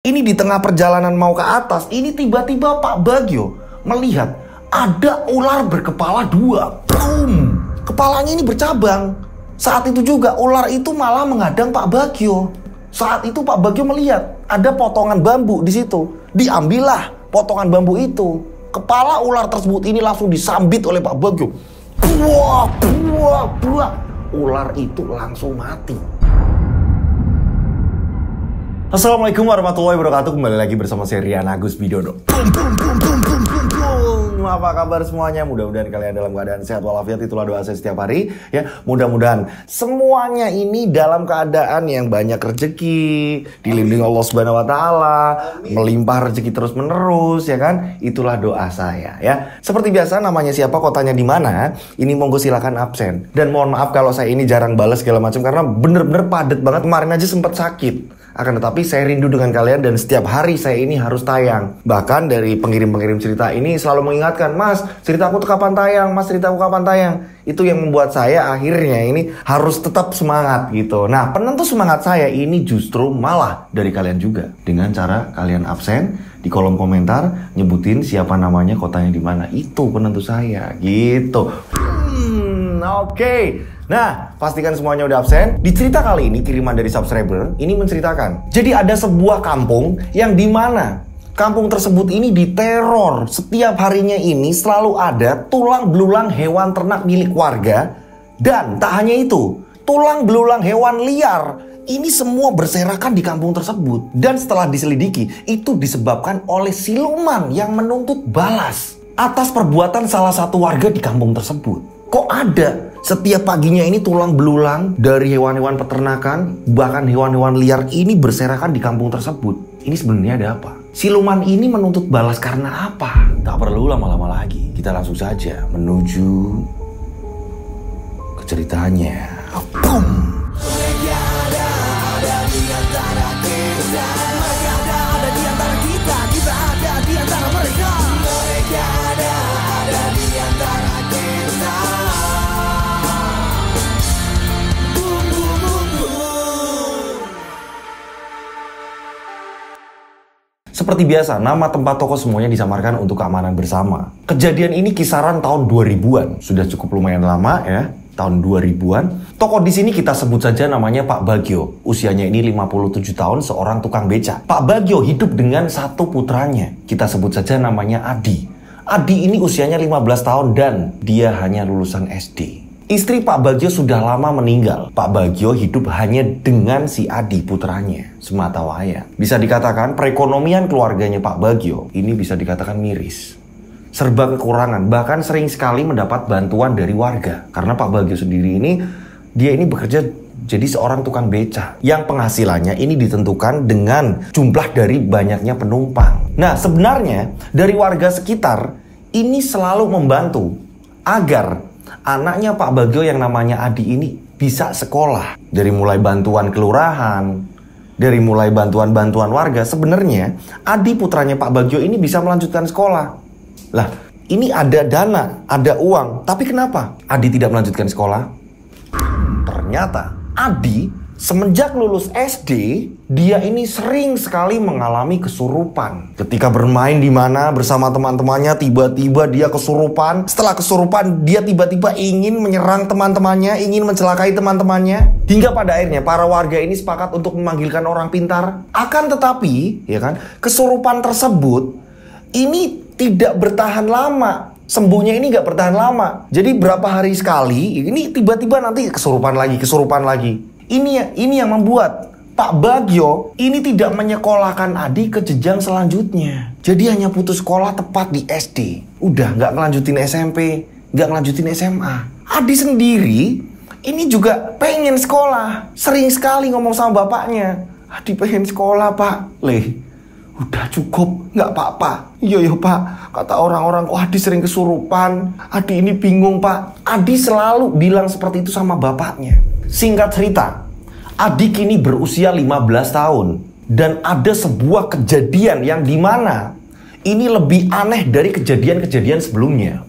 Ini di tengah perjalanan mau ke atas, ini tiba-tiba Pak Bagio melihat ada ular berkepala dua. Boom! Kepalanya ini bercabang. Saat itu juga ular itu malah menghadang Pak Bagio. Saat itu Pak Bagio melihat ada potongan bambu di situ. Diambillah potongan bambu itu. Kepala ular tersebut ini langsung disambit oleh Pak Bagio. Buah, buah, buah. Ular itu langsung mati. Assalamualaikum warahmatullahi wabarakatuh. Kembali lagi bersama saya Rian Agus Widodo. Apa kabar semuanya? Mudah-mudahan kalian dalam keadaan sehat walafiat. Itulah doa saya setiap hari ya. Mudah-mudahan semuanya ini dalam keadaan yang banyak rezeki, dilindungi Allah Subhanahu wa taala, melimpah rezeki terus menerus ya kan? Itulah doa saya ya. Seperti biasa, namanya siapa, kotanya di mana? Ini monggo silakan absen. Dan mohon maaf kalau saya ini jarang balas segala macam karena bener-bener padat banget. Kemarin aja sempat sakit. Akan tetapi saya rindu dengan kalian dan setiap hari saya ini harus tayang. Bahkan dari pengirim-pengirim cerita ini selalu mengingatkan, Mas, ceritaku tuh kapan tayang? Mas, ceritaku kapan tayang? Itu yang membuat saya akhirnya ini harus tetap semangat gitu. Nah, penentu semangat saya ini justru malah dari kalian juga. Dengan cara kalian absen di kolom komentar, nyebutin siapa namanya, kotanya di mana. Itu penentu saya gitu. Oke. Nah, pastikan semuanya udah absen. Di cerita kali ini, kiriman dari subscriber ini menceritakan, jadi ada sebuah kampung yang dimana kampung tersebut ini diteror. Setiap harinya ini selalu ada tulang belulang hewan ternak milik warga. Dan tak hanya itu, tulang belulang hewan liar ini semua berserakan di kampung tersebut. Dan setelah diselidiki, itu disebabkan oleh siluman yang menuntut balas atas perbuatan salah satu warga di kampung tersebut. Kok ada setiap paginya ini tulang belulang dari hewan-hewan peternakan, bahkan hewan-hewan liar ini berserakan di kampung tersebut. Ini sebenarnya ada apa? Siluman ini menuntut balas karena apa? Tak perlu lama-lama lagi, kita langsung saja menuju ke ceritanya. Boom! Seperti biasa, nama tempat toko semuanya disamarkan untuk keamanan bersama. Kejadian ini kisaran tahun 2000-an. Sudah cukup lumayan lama ya, tahun 2000-an. Toko di sini kita sebut saja namanya Pak Bagio. Usianya ini 57 tahun, seorang tukang beca. Pak Bagio hidup dengan satu putranya. Kita sebut saja namanya Adi. Adi ini usianya 15 tahun dan dia hanya lulusan SD. Istri Pak Bagio sudah lama meninggal. Pak Bagio hidup hanya dengan si Adi putranya semata wayang. Bisa dikatakan perekonomian keluarganya Pak Bagio ini bisa dikatakan miris. Serba kekurangan, bahkan sering sekali mendapat bantuan dari warga. Karena Pak Bagio sendiri ini, dia ini bekerja jadi seorang tukang beca yang penghasilannya ini ditentukan dengan jumlah dari banyaknya penumpang. Nah, sebenarnya dari warga sekitar ini selalu membantu agar anaknya Pak Bagio yang namanya Adi ini bisa sekolah. Dari mulai bantuan kelurahan, dari mulai bantuan-bantuan warga, sebenarnya Adi putranya Pak Bagio ini bisa melanjutkan sekolah. Lah, ini ada dana, ada uang, tapi kenapa Adi tidak melanjutkan sekolah? Ternyata Adi semenjak lulus SD, dia ini sering sekali mengalami kesurupan. Ketika bermain di mana bersama teman-temannya, tiba-tiba dia kesurupan. Setelah kesurupan, dia tiba-tiba ingin menyerang teman-temannya, ingin mencelakai teman-temannya. Hingga pada akhirnya para warga ini sepakat untuk memanggilkan orang pintar. Akan tetapi, ya kan, kesurupan tersebut ini tidak bertahan lama. Sembuhnya ini gak bertahan lama. Jadi berapa hari sekali, ini tiba-tiba nanti kesurupan lagi. Ini yang membuat Pak Bagio ini tidak menyekolahkan Adi ke jenjang selanjutnya. Jadi hanya putus sekolah tepat di SD. Udah gak ngelanjutin SMP, gak ngelanjutin SMA. Adi sendiri ini juga pengen sekolah. Sering sekali ngomong sama bapaknya, Adi pengen sekolah Pak. Udah cukup, gak apa-apa. Iya Pak, kata orang-orang kok Adi sering kesurupan. Adi ini bingung Pak. Adi selalu bilang seperti itu sama bapaknya. Singkat cerita, Adi kini berusia 15 tahun. Dan ada sebuah kejadian yang dimana ini lebih aneh dari kejadian-kejadian sebelumnya.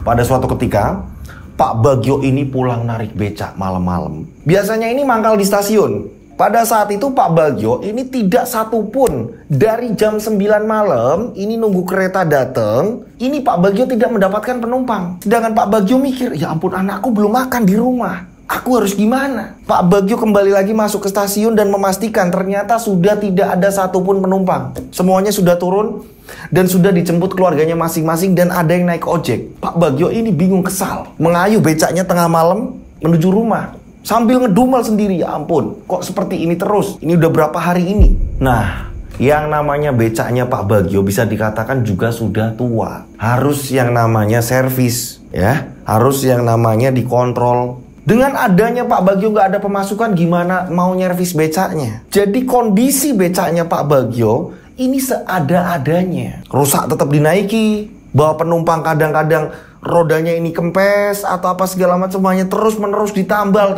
Pada suatu ketika, Pak Bagio ini pulang narik becak malam-malam. Biasanya ini mangkal di stasiun. Pada saat itu Pak Bagio ini tidak satupun dari jam 9 malam ini nunggu kereta datang, ini Pak Bagio tidak mendapatkan penumpang. Sedangkan Pak Bagio mikir, ya ampun anakku belum makan di rumah, aku harus gimana? Pak Bagio kembali lagi masuk ke stasiun dan memastikan ternyata sudah tidak ada satupun penumpang. Semuanya sudah turun dan sudah dijemput keluarganya masing-masing dan ada yang naik ojek. Pak Bagio ini bingung kesal, mengayuh becaknya tengah malam menuju rumah. Sambil ngedumel sendiri, ya ampun, kok seperti ini terus? Ini udah berapa hari ini? Nah, yang namanya becaknya Pak Bagio bisa dikatakan juga sudah tua. Harus yang namanya servis, ya. Harus yang namanya dikontrol. Dengan adanya Pak Bagio nggak ada pemasukan, gimana mau nyervis becaknya? Jadi kondisi becaknya Pak Bagio ini seada-adanya. Rusak tetap dinaiki, bawa penumpang kadang-kadang rodanya ini kempes atau apa segala macam, semuanya terus menerus ditambal,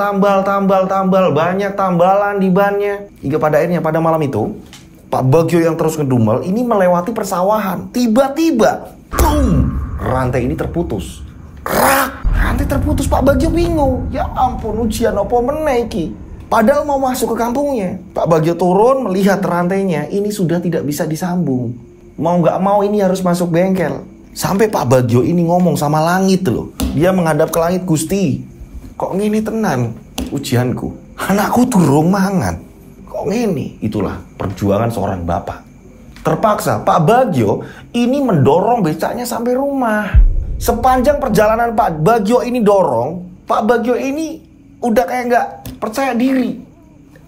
banyak tambalan di bannya. Hingga pada akhirnya pada malam itu Pak Bagio yang terus ngedumel ini melewati persawahan. Tiba-tiba, boom, rantai ini terputus. Krak, rantai terputus. Pak Bagio bingung. Ya ampun, ujian apa menaiki. Padahal mau masuk ke kampungnya. Pak Bagio turun melihat rantainya ini sudah tidak bisa disambung. Mau nggak mau ini harus masuk bengkel. Sampai Pak Bagio ini ngomong sama langit loh. Dia menghadap ke langit, Gusti, kok ngini tenan ujianku? Anakku durung mangan. Kok ngini? Itulah perjuangan seorang bapak. Terpaksa Pak Bagio ini mendorong becaknya sampai rumah. Sepanjang perjalanan Pak Bagio ini dorong, Pak Bagio ini udah kayak nggak percaya diri.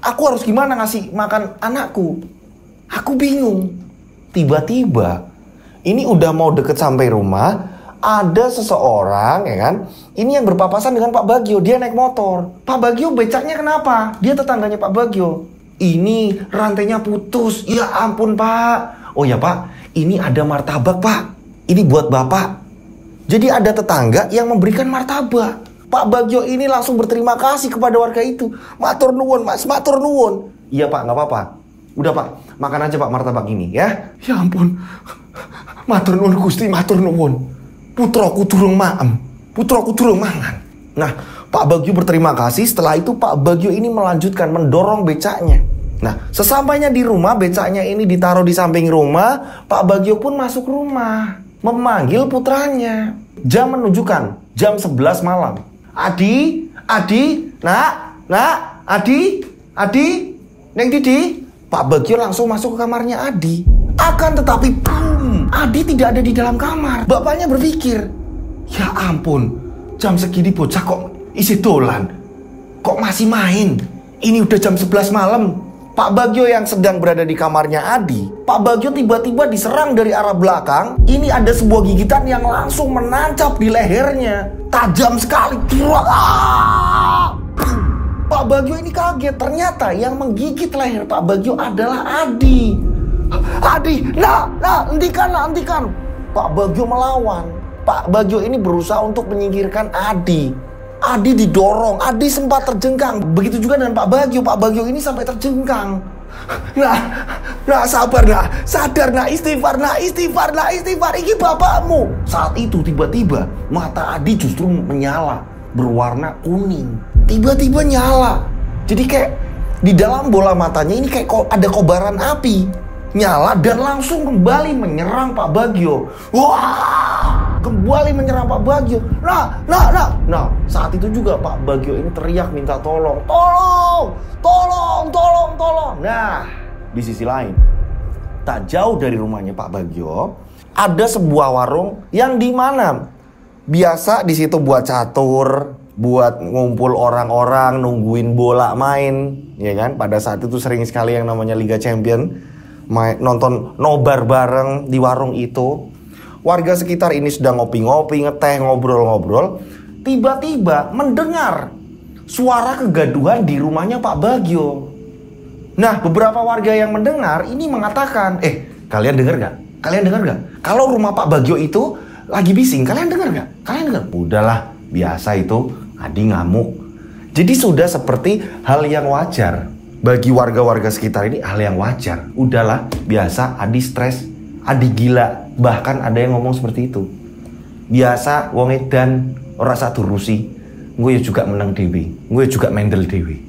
Aku harus gimana ngasih makan anakku? Aku bingung. Tiba-tiba ini udah mau deket sampai rumah, ada seseorang ya kan, ini yang berpapasan dengan Pak Bagio. Dia naik motor. Pak Bagio becaknya kenapa? Dia tetangganya Pak Bagio. Ini rantainya putus. Ya ampun Pak. Oh ya Pak, ini ada martabak Pak. Ini buat Bapak. Jadi ada tetangga yang memberikan martabak. Pak Bagio ini langsung berterima kasih kepada warga itu. Matur nuwun Mas, matur nuwun. Iya Pak, nggak apa-apa. Udah Pak, makan aja Pak martabak ini ya. Ya ampun. Matur nuwun Gusti, matur nuwun. Putraku durung maem, putraku durung mangan. Nah, Pak Bagio berterima kasih. Setelah itu Pak Bagio ini melanjutkan mendorong becaknya. Nah, sesampainya di rumah, becaknya ini ditaruh di samping rumah. Pak Bagio pun masuk rumah, memanggil putranya. Jam menunjukkan jam 11 malam. Adi, nak, Adi, Neng Didi. Pak Bagio langsung masuk ke kamarnya Adi. Akan tetapi, boom, Adi tidak ada di dalam kamar. Bapaknya berpikir, ya ampun, jam segini bocah kok isi dolan. Kok masih main? Ini udah jam 11 malam. Pak Bagio yang sedang berada di kamarnya Adi, Pak Bagio tiba-tiba diserang dari arah belakang. Ini ada sebuah gigitan yang langsung menancap di lehernya. Tajam sekali. Pak Bagio ini kaget. Ternyata yang menggigit leher Pak Bagio adalah Adi. Adi, hentikan. Pak Bagio melawan. Pak Bagio ini berusaha untuk menyingkirkan Adi. Adi didorong, Adi sempat terjengkang. Begitu juga dengan Pak Bagio. Pak Bagio ini sampai terjengkang. Nah, sabar nak, sadar nak, istighfar, iki bapakmu. Saat itu tiba-tiba mata Adi justru menyala, berwarna kuning. Tiba-tiba nyala. Jadi kayak di dalam bola matanya ini kayak ada kobaran api. Nyala dan langsung kembali menyerang Pak Bagio. Wah! Kembali menyerang Pak Bagio. Nah, saat itu juga Pak Bagio ini teriak minta tolong. Tolong. Nah, di sisi lain, tak jauh dari rumahnya Pak Bagio, ada sebuah warung yang dimana biasa di situ buat catur, buat ngumpul orang-orang, nungguin bola main, ya kan? Pada saat itu sering sekali yang namanya Liga Champion, nonton nobar bareng di warung itu. Warga sekitar ini sedang ngopi-ngopi, ngeteh, ngobrol-ngobrol. Tiba-tiba mendengar suara kegaduhan di rumahnya Pak Bagio. Nah, beberapa warga yang mendengar ini mengatakan, kalian dengar gak? Kalau rumah Pak Bagio itu lagi bising, kalian dengar gak? Udahlah, biasa itu, Adi ngamuk. Jadi sudah seperti hal yang wajar. Bagi warga-warga sekitar ini hal yang wajar. Udahlah, biasa, Adi stres, Adi gila. Bahkan ada yang ngomong seperti itu. Biasa wong edan ora satu rusi, gue juga menang dewi, gue juga mendel dewi.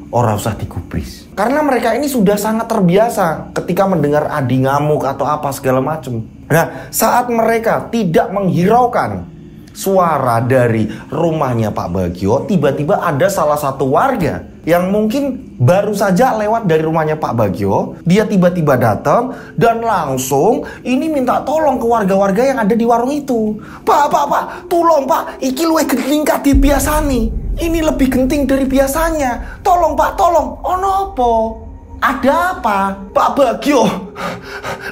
ora usah digubris. Karena mereka ini sudah sangat terbiasa ketika mendengar Adi ngamuk atau apa segala macam. Nah, saat mereka tidak menghiraukan suara dari rumahnya Pak Bagio, tiba-tiba ada salah satu warga yang mungkin baru saja lewat dari rumahnya Pak Bagio. Dia tiba-tiba datang dan langsung ini minta tolong ke warga-warga yang ada di warung itu. Pak, tolong Pak, iki luwih genting kadi biasane. Ini lebih genting dari biasanya. Tolong Pak, tolong. Ono apa? Ada apa? Pak Bagio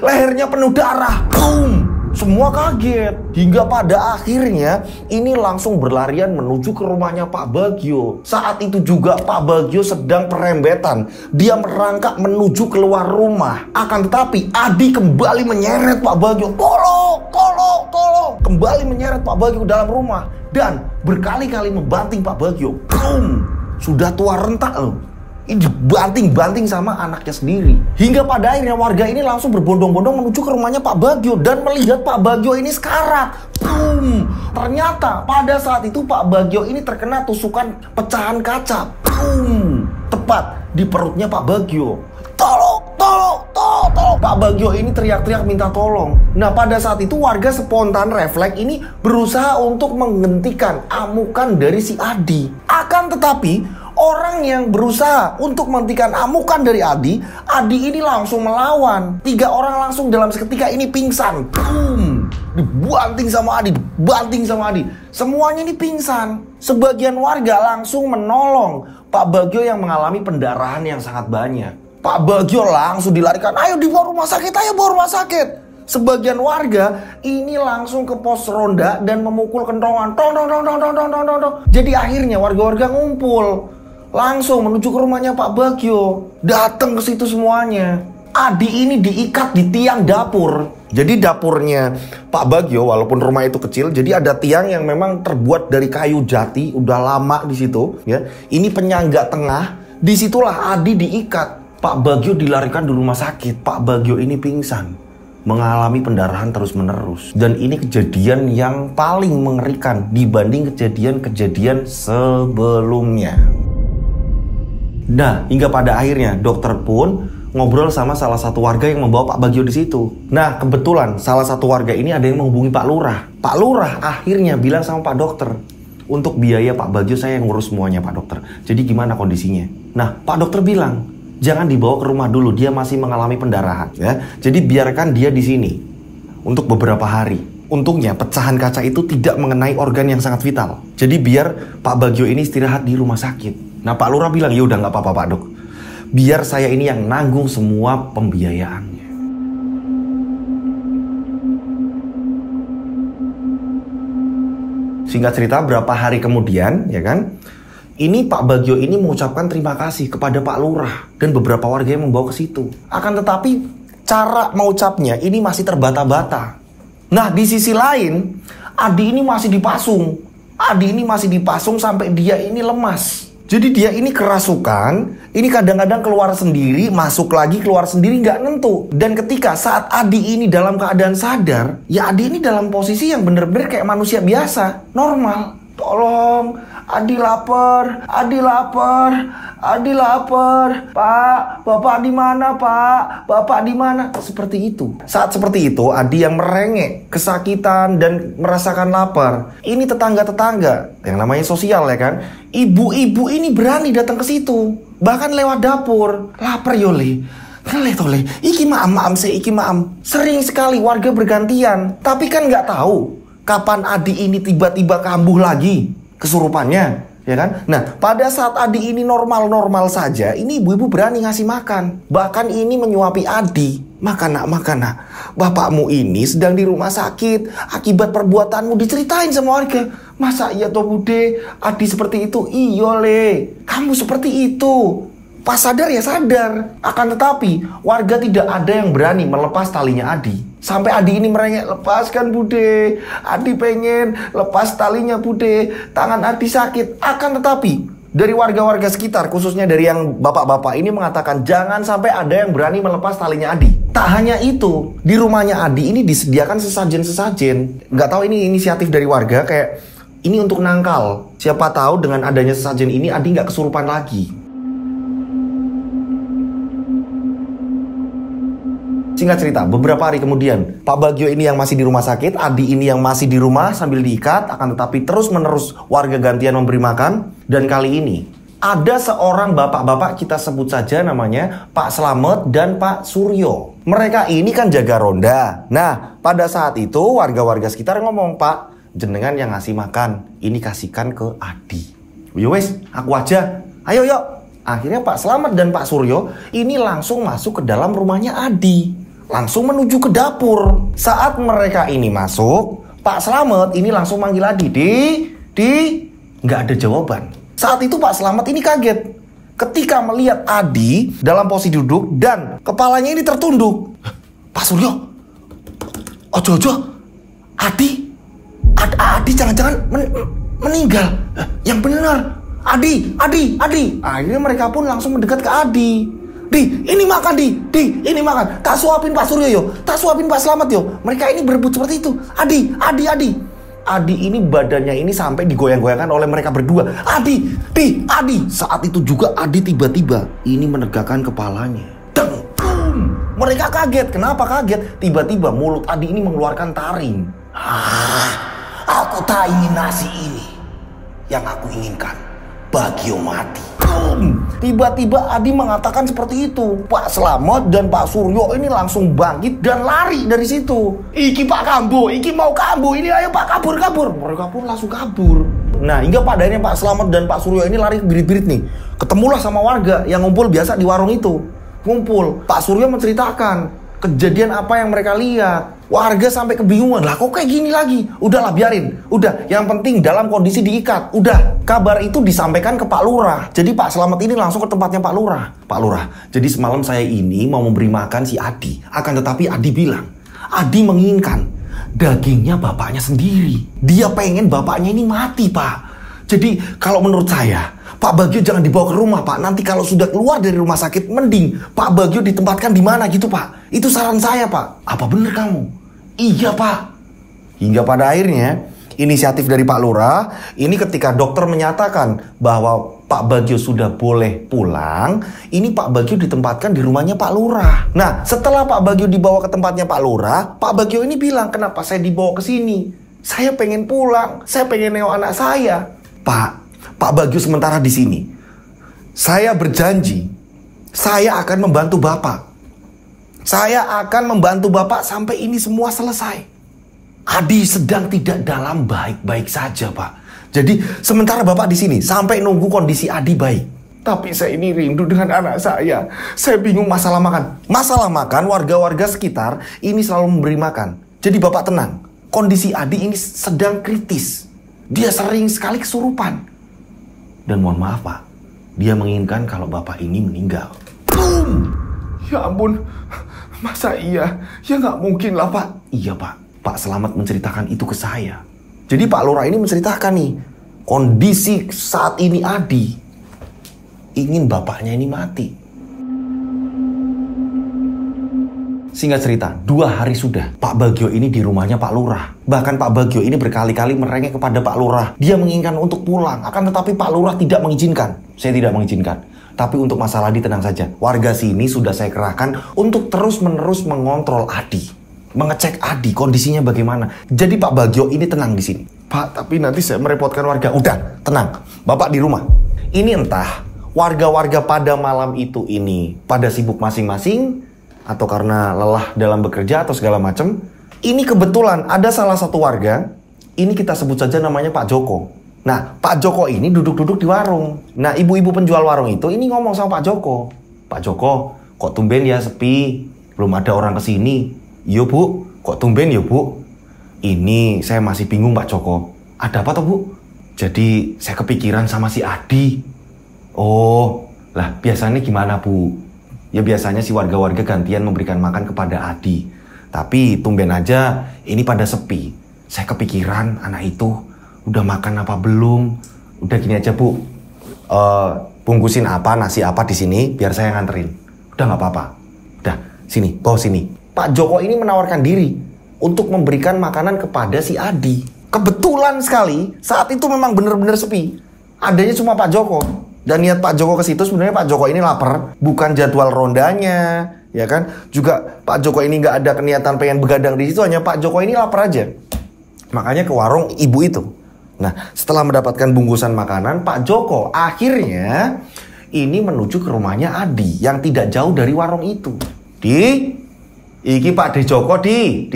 lehernya penuh darah. Boom! Semua kaget. Hingga pada akhirnya ini langsung berlarian menuju ke rumahnya Pak Bagio. Saat itu juga Pak Bagio sedang perembetan. Dia merangkak menuju keluar rumah. Akan tetapi Adi kembali menyeret Pak Bagio. Tolong. Kembali menyeret Pak Bagio ke dalam rumah. Dan berkali-kali membanting Pak Bagio. Boom! Sudah tua rentak loh. Ini dibanting-banting sama anaknya sendiri. Hingga pada akhirnya warga ini langsung berbondong-bondong menuju ke rumahnya Pak Bagio dan melihat Pak Bagio ini sekarat. Boom! Ternyata pada saat itu Pak Bagio ini terkena tusukan pecahan kaca. Boom! Tepat di perutnya Pak Bagio. Tolong! Pak Bagio ini teriak-teriak minta tolong. Nah, pada saat itu warga spontan refleks ini berusaha untuk menghentikan amukan dari si Adi. Akan tetapi orang yang berusaha untuk menghentikan amukan dari Adi ini langsung melawan. 3 orang langsung dalam seketika ini pingsan. Boom! Dibanting sama Adi. Semuanya ini pingsan. Sebagian warga langsung menolong Pak Bagio yang mengalami pendarahan yang sangat banyak. Pak Bagio langsung dilarikan. Ayo dibawa rumah sakit. Sebagian warga ini langsung ke pos ronda dan memukul kentongan. Tong. Jadi akhirnya warga-warga ngumpul langsung menuju ke rumahnya Pak Bagio. Datang ke situ semuanya. Adi ini diikat di tiang dapur. Jadi dapurnya Pak Bagio walaupun rumah itu kecil, jadi ada tiang yang memang terbuat dari kayu jati, udah lama di situ ya. Ini penyangga tengah. Disitulah Adi diikat. Pak Bagio dilarikan di rumah sakit. Pak Bagio ini pingsan, mengalami pendarahan terus-menerus. Dan ini kejadian yang paling mengerikan dibanding kejadian-kejadian sebelumnya. Nah, hingga pada akhirnya dokter pun ngobrol sama salah satu warga yang membawa Pak Bagio di situ. Nah, kebetulan salah satu warga ini ada yang menghubungi Pak Lurah. Pak Lurah akhirnya bilang sama Pak Dokter, untuk biaya Pak Bagio saya yang ngurus semuanya Pak Dokter. Jadi gimana kondisinya? Nah, Pak Dokter bilang, jangan dibawa ke rumah dulu, dia masih mengalami pendarahan ya. Jadi biarkan dia di sini untuk beberapa hari. Untungnya pecahan kaca itu tidak mengenai organ yang sangat vital. Jadi biar Pak Bagio ini istirahat di rumah sakit. Nah, Pak Lurah bilang, ya udah nggak apa-apa Pak Dok. Biar saya ini yang nanggung semua pembiayaannya. Singkat cerita, berapa hari kemudian, ya kan? Ini Pak Bagio ini mengucapkan terima kasih kepada Pak Lurah dan beberapa warga yang membawa ke situ. Akan tetapi cara mengucapnya ini masih terbata-bata. Nah, di sisi lain, Adi ini masih dipasung sampai dia ini lemas. Jadi dia ini kerasukan, ini kadang-kadang keluar sendiri, masuk lagi, keluar sendiri, nggak nentu. Dan ketika saat Adi ini dalam keadaan sadar, ya Adi ini dalam posisi yang bener-bener kayak manusia biasa, normal. Tolong, Adi lapar. Pak, Bapak di mana, Pak? Bapak di mana? Seperti itu. Saat seperti itu, Adi yang merengek, kesakitan dan merasakan lapar. Ini tetangga-tetangga yang namanya sosial ya kan. Ibu-ibu ini berani datang ke situ, bahkan lewat dapur. Lapar yole. Tole, iki maam iki maam. Sering sekali warga bergantian, tapi kan nggak tahu kapan Adi ini tiba-tiba kambuh lagi kesurupannya, ya kan? Nah, pada saat Adi ini normal-normal saja, ini ibu-ibu berani ngasih makan. Bahkan ini menyuapi Adi. Makan nak. Bapakmu ini sedang di rumah sakit akibat perbuatanmu, diceritain sama warga. Masa iya toh bude, Adi seperti itu? Iya le, kamu seperti itu. Pas sadar ya sadar. Akan tetapi warga tidak ada yang berani melepas talinya Adi. Sampai Adi ini merengek, lepaskan bude, Adi pengen lepas talinya bude, tangan Adi sakit. Akan tetapi dari warga-warga sekitar, khususnya dari yang bapak-bapak ini mengatakan jangan sampai ada yang berani melepas talinya Adi. Tak hanya itu, di rumahnya Adi ini disediakan sesajen-sesajen. Nggak tahu ini inisiatif dari warga, kayak ini untuk nangkal. Siapa tahu dengan adanya sesajen ini Adi nggak kesurupan lagi. Singkat cerita, beberapa hari kemudian, Pak Bagio ini yang masih di rumah sakit, Adi ini yang masih di rumah sambil diikat, akan tetapi terus-menerus warga gantian memberi makan. Dan kali ini, ada seorang bapak-bapak, kita sebut saja namanya Pak Slamet dan Pak Suryo. Mereka ini kan jaga ronda. Nah, pada saat itu warga-warga sekitar ngomong, "Pak, jenengan yang ngasih makan, ini kasihkan ke Adi." "Yo wes, aku aja. Ayo yuk." Akhirnya Pak Slamet dan Pak Suryo ini langsung masuk ke dalam rumahnya Adi. Langsung menuju ke dapur. Saat mereka ini masuk, Pak Slamet ini langsung manggil Adi. Di, nggak ada jawaban. Saat itu Pak Slamet ini kaget ketika melihat Adi dalam posisi duduk dan kepalanya ini tertunduk. "Pak Suryo, ojo, Adi jangan-jangan meninggal. Yang benar, Adi. Akhirnya mereka pun langsung mendekat ke Adi. "Di, ini makan, Di, ini makan. Tak suapin Pak Suryo yo, tak suapin Pak Slamet yo." Mereka ini berebut seperti itu. Adi. Adi ini badannya ini sampai digoyang-goyangkan oleh mereka berdua. Adi. Saat itu juga Adi tiba-tiba ini menegakkan kepalanya. Deng. Mereka kaget. Kenapa kaget? Tiba-tiba mulut Adi ini mengeluarkan taring. Aku tak ingin nasi ini. Yang aku inginkan, Bagio mati. Tiba-tiba Adi mengatakan seperti itu. Pak Slamet dan Pak Suryo ini langsung bangkit dan lari dari situ. "Iki Pak Kambo, iki mau kambo, ini ayo Pak kabur." Mereka pun langsung kabur. Nah, hingga pada akhirnya Pak Slamet dan Pak Suryo ini lari birit-birit nih. Ketemulah sama warga yang ngumpul biasa di warung itu. Ngumpul, Pak Suryo menceritakan kejadian apa yang mereka lihat. Warga sampai kebingungan, "Lah kok kayak gini lagi?" "Udahlah biarin, udah, yang penting dalam kondisi diikat." Udah, kabar itu disampaikan ke Pak Lurah. Jadi Pak Slamet ini langsung ke tempatnya Pak Lurah. "Pak Lurah, jadi semalam saya ini mau memberi makan si Adi. Akan tetapi Adi bilang, Adi menginginkan dagingnya bapaknya sendiri. Dia pengen bapaknya ini mati, Pak. Jadi kalau menurut saya, Pak Bagio jangan dibawa ke rumah, Pak. Nanti kalau sudah keluar dari rumah sakit, mending Pak Bagio ditempatkan di mana gitu, Pak. Itu saran saya, Pak. Apa bener kamu?" "Iya, Pak." Hingga pada akhirnya inisiatif dari Pak Lurah ini ketika dokter menyatakan bahwa Pak Bagio sudah boleh pulang, ini Pak Bagio ditempatkan di rumahnya Pak Lurah. Nah, setelah Pak Bagio dibawa ke tempatnya Pak Lurah, Pak Bagio ini bilang, "Kenapa saya dibawa ke sini? Saya pengen pulang, saya pengen nengok anak saya." Pak Bagio sementara di sini. Saya berjanji, saya akan membantu Bapak. Saya akan membantu Bapak sampai ini semua selesai. Adi sedang tidak dalam baik-baik saja, Pak. Jadi sementara Bapak di sini sampai nunggu kondisi Adi baik. Tapi saya ini rindu dengan anak saya. Saya bingung masalah makan. Masalah makan, warga-warga sekitar ini selalu memberi makan. Jadi Bapak tenang. Kondisi Adi ini sedang kritis. Dia sering sekali kesurupan. Dan mohon maaf, Pak, dia menginginkan kalau Bapak ini meninggal. Boom! Ya ampun, masa iya? Ya nggak mungkin lah, Pak. Iya, Pak. Pak Slamet menceritakan itu ke saya. Jadi Pak Lurah ini menceritakan nih, kondisi saat ini Adi ingin bapaknya ini mati. Singkat cerita, 2 hari sudah Pak Bagio ini di rumahnya Pak Lurah. Bahkan Pak Bagio ini berkali-kali merengek kepada Pak Lurah. Dia menginginkan untuk pulang, akan tetapi Pak Lurah tidak mengizinkan. Saya tidak mengizinkan. Tapi untuk masalah Adi tenang saja. Warga sini sudah saya kerahkan untuk terus-menerus mengontrol Adi. Mengecek Adi kondisinya bagaimana. Jadi Pak Bagio ini tenang di sini. "Pak, tapi nanti saya merepotkan warga." Udah, tenang. Bapak di rumah. Ini entah warga-warga pada malam itu ini pada sibuk masing-masing, atau karena lelah dalam bekerja atau segala macam. Ini kebetulan ada salah satu warga, ini kita sebut saja namanya Pak Joko. Nah, Pak Joko ini duduk-duduk di warung. Nah, ibu-ibu penjual warung itu ini ngomong sama Pak Joko. "Pak Joko, kok tumben ya sepi? Belum ada orang kesini." "Iya, Bu. Kok tumben ya, Bu?" "Ini saya masih bingung, Pak Joko." "Ada apa toh, Bu?" "Jadi saya kepikiran sama si Adi." "Oh, lah biasanya gimana, Bu?" "Ya biasanya si warga-warga gantian memberikan makan kepada Adi. Tapi tumben aja ini pada sepi. Saya kepikiran anak itu udah makan apa belum. Udah gini aja, Bu. Bungkusin apa, nasi apa di sini biar saya nganterin. Udah nggak apa-apa. Udah, sini, bawa sini." Pak Joko ini menawarkan diri untuk memberikan makanan kepada si Adi. Kebetulan sekali saat itu memang benar-benar sepi. Adanya cuma Pak Joko. Dan niat Pak Joko ke situ sebenarnya Pak Joko ini lapar, bukan jadwal rondanya, ya kan? Juga Pak Joko ini nggak ada niatan pengen begadang di situ, hanya Pak Joko ini lapar aja. Makanya ke warung ibu itu. Nah, setelah mendapatkan bungkusan makanan, Pak Joko akhirnya ini menuju ke rumahnya Adi yang tidak jauh dari warung itu. Iki Pak De Joko, Pak De,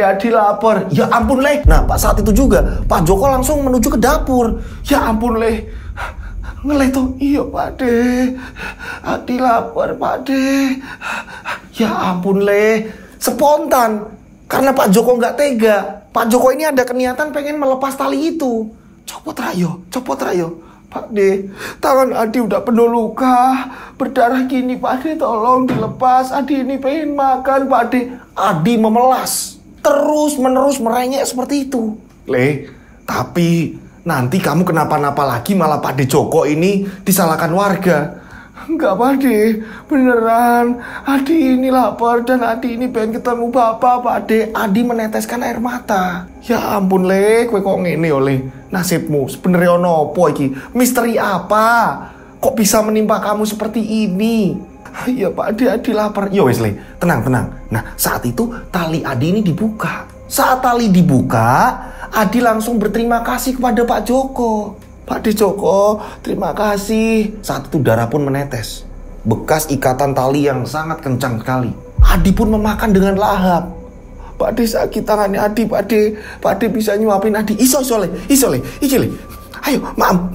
Adi lapar. Ya ampun leh. Nah, saat itu juga Pak Joko langsung menuju ke dapur. Ya ampun leh. Ngeleh tuh. Iya Pak De, Adi lapar Pak De. Ya ampun leh. Spontan. Karena Pak Joko nggak tega. Pak Joko ini ada niatan pengen melepas tali itu. Copot rayo. Pak De, tangan Adi udah penuh luka, berdarah gini Pak De, tolong dilepas. Adi ini pengen makan Pak De. Adi memelas, terus menerus merengek seperti itu. Tapi nanti kamu kenapa-napa lagi malah Pak De Joko ini disalahkan warga. Enggak Pak De, beneran Adi ini lapar dan Adi ini pengen ketemu Bapak Pak De. Adi meneteskan air mata. Ya ampun kowe kok ngene oleh nasibmu sebenarnya ono apa iki? Misteri apa? Kok bisa menimpa kamu seperti ini? Ya Pak De, Adi lapar. Ya wes tenang. Nah saat itu tali Adi ini dibuka. Saat tali dibuka, Adi langsung berterima kasih kepada Pak Joko. Pak De Joko, terima kasih. Saat itu darah pun menetes. Bekas ikatan tali yang sangat kencang sekali. Adi pun memakan dengan lahap. Pak De sakit tangannya Adi, Pak De bisa nyuapin Adi. Iso le. Ayo, maam.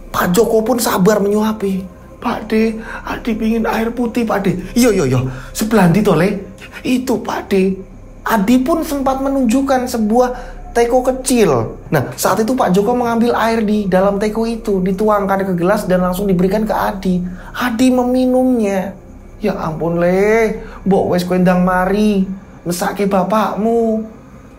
Pak Joko pun sabar menyuapi. Pak De, Adi pingin air putih Pak De. Yo. Sebelah ndi to le? Itu Pak De. Adi pun sempat menunjukkan sebuah teko kecil. Nah, saat itu Pak Joko mengambil air di dalam teko itu, dituangkan ke gelas dan langsung diberikan ke Adi. Adi meminumnya. Ya ampun mbok wes kuendang mari, mesake bapakmu.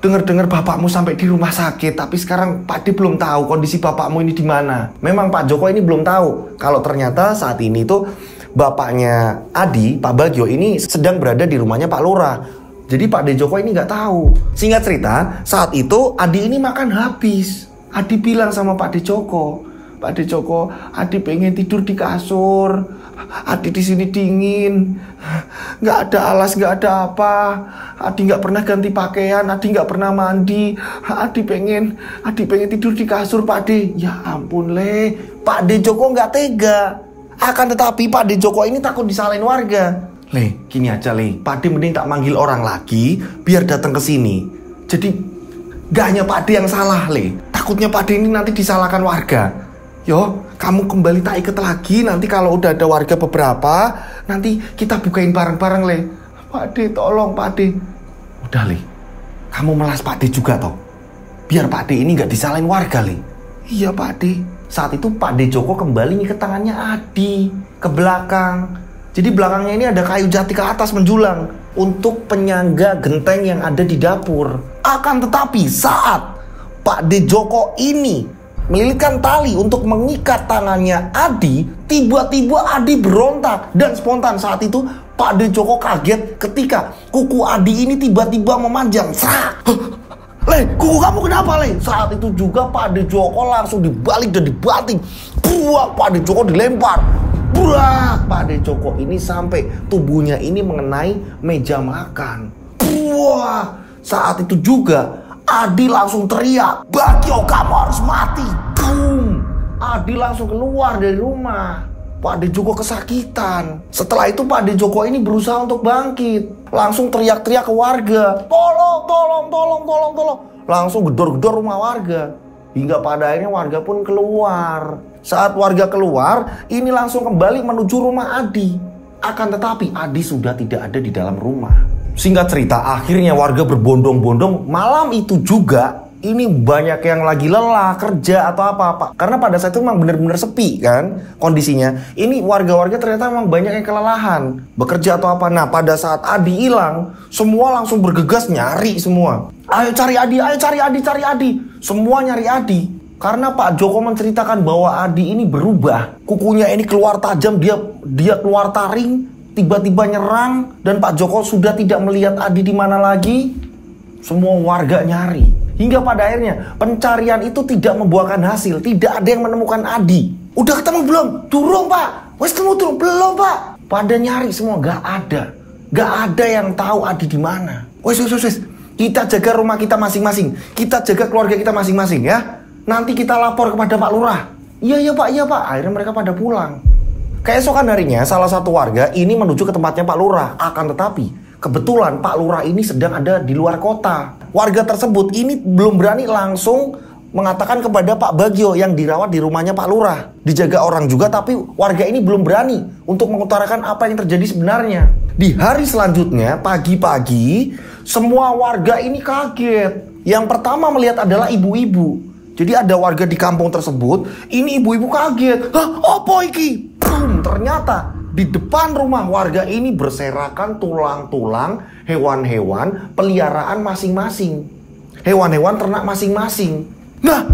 Dengar bapakmu sampai di rumah sakit, tapi sekarang Pak De belum tahu kondisi bapakmu ini di mana. Memang Pak Joko ini belum tahu kalau ternyata saat ini tuh bapaknya Adi, Pak Bagio ini sedang berada di rumahnya Pak Lurah. Jadi Pak De Joko ini nggak tahu. Singkat cerita, saat itu Adi ini makan habis. Adi bilang sama Pak De Joko, Pak De Joko, Adi pengen tidur di kasur. Adi di sini dingin, nggak ada alas, nggak ada apa. Adi nggak pernah ganti pakaian, Adi nggak pernah mandi. Adi pengen tidur di kasur Pak De. Ya ampun Pak De Joko nggak tega. Akan tetapi Pak De Joko ini takut disalahin warga. Gini aja Pak De mending tak manggil orang lagi biar datang ke sini. Jadi gak hanya Pak De yang salah takutnya Pak De ini nanti disalahkan warga. Yo, kamu kembali tak ikat lagi. Nanti kalau udah ada warga beberapa, nanti kita bukain bareng-bareng Pak De, tolong Pak De. Udah kamu melas Pak De juga toh, biar Pak De ini gak disalahin warga Iya Pak De. Saat itu Pak De Joko kembali ngikat tangannya Adi ke belakang. Jadi belakangnya ini ada kayu jati ke atas menjulang untuk penyangga genteng yang ada di dapur. Akan tetapi saat Pak De Joko ini melilitkan tali untuk mengikat tangannya Adi, tiba-tiba Adi berontak. Dan spontan saat itu Pak De Joko kaget ketika kuku Adi ini tiba-tiba memanjang. Kuku kamu kenapa Saat itu juga Pak De Joko langsung dibalik dan dibanting. Pak De Joko dilempar. Pak De Joko ini sampai tubuhnya ini mengenai meja makan. Saat itu juga Adi langsung teriak, Bagio kamu harus mati. Boom. Adi langsung keluar dari rumah. Pak De Joko kesakitan. Setelah itu Pak De Joko ini berusaha untuk bangkit. Langsung teriak-teriak ke warga, tolong. Langsung gedor-gedor rumah warga. Hingga pada akhirnya warga pun keluar. Saat warga keluar, ini langsung kembali menuju rumah Adi. Akan tetapi Adi sudah tidak ada di dalam rumah. Singkat cerita, akhirnya warga berbondong-bondong. Malam itu juga, ini banyak yang lagi lelah, kerja atau apa-apa. Karena pada saat itu memang benar-benar sepi kan kondisinya. Ini warga-warga ternyata memang banyak yang kelelahan, bekerja atau apa. Nah pada saat Adi hilang, semua langsung bergegas nyari semua. Ayo cari Adi. Semua nyari Adi. Karena Pak Joko menceritakan bahwa Adi ini berubah. Kukunya ini keluar tajam, dia keluar taring, tiba-tiba nyerang. Dan Pak Joko sudah tidak melihat Adi di mana lagi. Semua warga nyari. Hingga pada akhirnya pencarian itu tidak membuahkan hasil. Tidak ada yang menemukan Adi. Udah ketemu belum? Durung Pak. Wes temu turun belum Pak? Pada nyari semua, gak ada yang tahu Adi di mana. Wes. Kita jaga rumah kita masing-masing. Kita jaga keluarga kita masing-masing ya. Nanti kita lapor kepada Pak Lurah. Iya Pak. Akhirnya mereka pada pulang. Keesokan harinya salah satu warga ini menuju ke tempatnya Pak Lurah. Akan tetapi kebetulan Pak Lurah ini sedang ada di luar kota. Warga tersebut ini belum berani langsung mengatakan kepada Pak Bagio yang dirawat di rumahnya Pak Lurah. Dijaga orang juga, tapi warga ini belum berani untuk mengutarakan apa yang terjadi sebenarnya. Di hari selanjutnya, pagi-pagi, semua warga ini kaget. Yang pertama melihat adalah ibu-ibu. Jadi ada warga di kampung tersebut, ini ibu-ibu kaget. Hah, apa iki? Boom, ternyata di depan rumah warga ini berserakan tulang-tulang hewan-hewan peliharaan masing-masing. Hewan-hewan ternak masing-masing. Nah,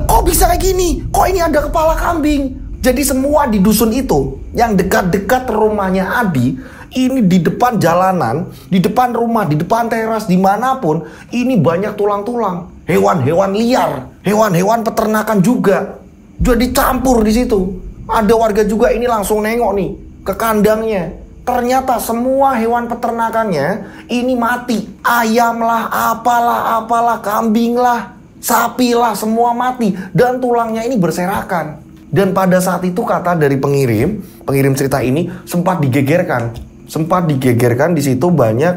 kok bisa kayak gini? Kok ini ada kepala kambing? Jadi semua di dusun itu, yang dekat-dekat rumahnya Adi, ini di depan jalanan, di depan rumah, di depan teras, dimanapun, ini banyak tulang-tulang. Hewan-hewan liar, hewan-hewan peternakan juga. Jadi campur di situ. Ada warga juga ini langsung nengok nih ke kandangnya. Ternyata semua hewan peternakannya ini mati. Ayam lah, apalah, kambing lah, sapi lah, semua mati. Dan tulangnya ini berserakan. Dan pada saat itu kata dari pengirim cerita ini sempat digegerkan. Di situ banyak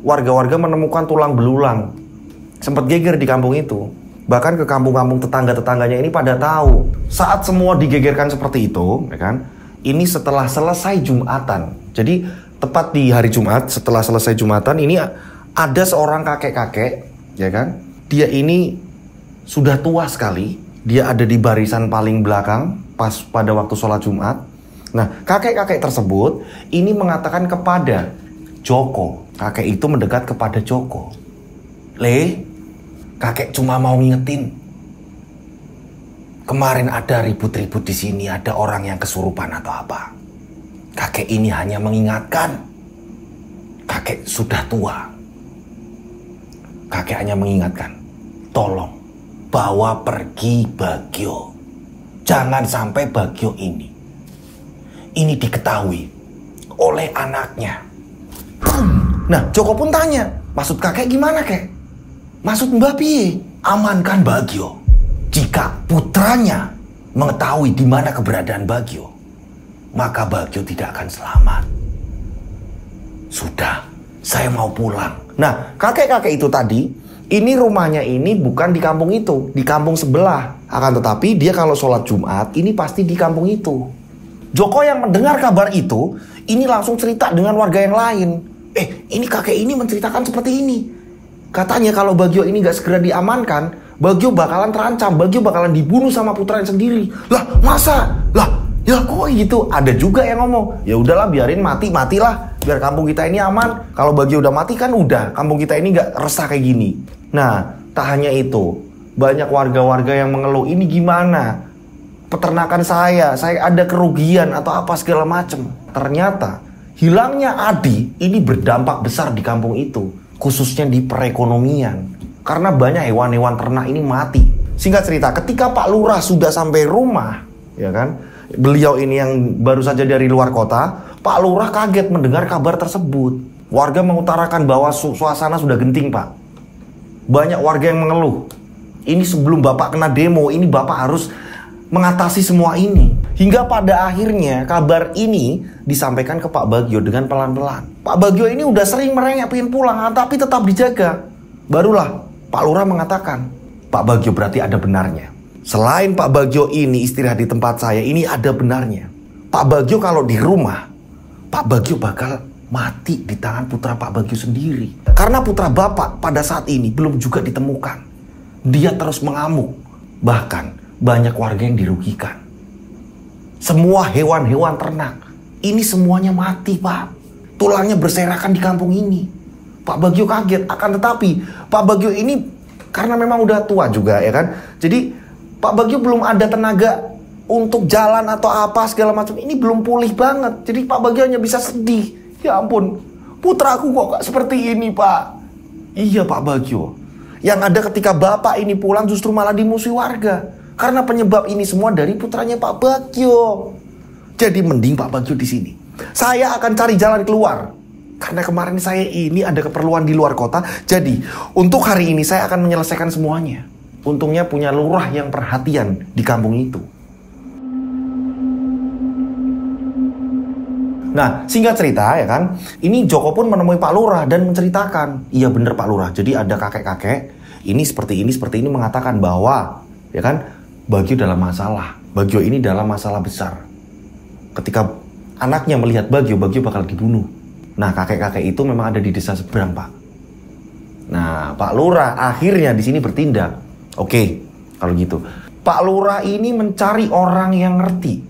warga-warga menemukan tulang belulang. Sempat geger di kampung itu. Bahkan ke kampung-kampung tetangga-tetangganya ini pada tahu. Saat semua digegerkan seperti itu, ya kan? Ini setelah selesai Jumatan. Jadi tepat di hari Jumat, setelah selesai Jumatan, ini ada seorang kakek-kakek, ya kan? Dia ini sudah tua sekali. Dia ada di barisan paling belakang pas pada waktu sholat Jumat. Nah, kakek-kakek tersebut ini mengatakan kepada Joko. Kakek itu mendekat kepada Joko. Kakek cuma mau ngingetin. Kemarin ada ribut-ribut di sini, ada orang yang kesurupan atau apa. Kakek ini hanya mengingatkan. Kakek sudah tua. Kakek hanya mengingatkan. Tolong bawa pergi Bagio. Jangan sampai Bagio ini diketahui oleh anaknya. Nah, Joko pun tanya, maksud kakek gimana kek? Maksud Mbak piye? Amankan Bagio. Jika putranya mengetahui di mana keberadaan Bagio, maka Bagio tidak akan selamat. Sudah, saya mau pulang. Nah, kakek-kakek itu tadi, ini rumahnya ini bukan di kampung itu, di kampung sebelah. Akan tetapi dia kalau sholat Jumat, ini pasti di kampung itu. Joko yang mendengar kabar itu, ini langsung cerita dengan warga yang lain. Ini kakek ini menceritakan seperti ini. Katanya kalau Bagio ini gak segera diamankan, Bagio bakalan terancam, Bagio bakalan dibunuh sama putranya sendiri. Lah, masa? Ya kok gitu? Ada juga yang ngomong, ya udahlah biarin matilah, biar kampung kita ini aman. Kalau Bagio udah mati kan udah, kampung kita ini gak resah kayak gini. Nah, tak hanya itu, banyak warga-warga yang mengeluh, ini gimana? Peternakan saya ada kerugian atau apa segala macem. Ternyata hilangnya Adi ini berdampak besar di kampung itu, khususnya di perekonomian. Karena banyak hewan-hewan ternak ini mati. Singkat cerita, ketika Pak Lurah sudah sampai rumah, ya kan, beliau ini yang baru saja dari luar kota, Pak Lurah kaget mendengar kabar tersebut. Warga mengutarakan bahwa suasana sudah genting, Pak. Banyak warga yang mengeluh. Ini sebelum Bapak kena demo, ini Bapak harus mengatasi semua ini. Hingga pada akhirnya kabar ini disampaikan ke Pak Bagio dengan pelan-pelan. Pak Bagio ini udah sering merengek pengen pulang, tapi tetap dijaga. Barulah Pak Lurah mengatakan, Pak Bagio berarti ada benarnya. Selain Pak Bagio ini istirahat di tempat saya, ini ada benarnya. Pak Bagio kalau di rumah, Pak Bagio bakal mati di tangan putra Pak Bagio sendiri. Karena putra Bapak pada saat ini belum juga ditemukan. Dia terus mengamuk. Bahkan banyak warga yang dirugikan. Semua hewan-hewan ternak ini semuanya mati, Pak. Tulangnya berserakan di kampung ini. Pak Bagio kaget. Akan tetapi Pak Bagio ini karena memang udah tua juga, ya kan. Jadi Pak Bagio belum ada tenaga untuk jalan atau apa segala macam. Ini belum pulih banget. Jadi Pak Bagio hanya bisa sedih. Ya ampun, putraku kok seperti ini, Pak. Iya, Pak Bagio. Yang ada ketika Bapak ini pulang justru malah dimusuhi warga. Karena penyebab ini semua dari putranya Pak Bagio. Jadi mending Pak Bagio di sini. Saya akan cari jalan keluar. Karena kemarin saya ini ada keperluan di luar kota. Jadi untuk hari ini saya akan menyelesaikan semuanya. Untungnya punya lurah yang perhatian di kampung itu. Nah, singkat cerita ya kan, ini Joko pun menemui Pak Lurah dan menceritakan, iya bener Pak Lurah, jadi ada kakek-kakek, ini seperti ini mengatakan bahwa, ya kan, Bagio dalam masalah. Bagio ini dalam masalah besar. Ketika anaknya melihat Bagio bakal dibunuh. Nah, kakek-kakek itu memang ada di desa seberang, Pak. Nah, Pak Lurah akhirnya di sini bertindak. Oke, kalau gitu. Pak Lurah ini mencari orang yang ngerti.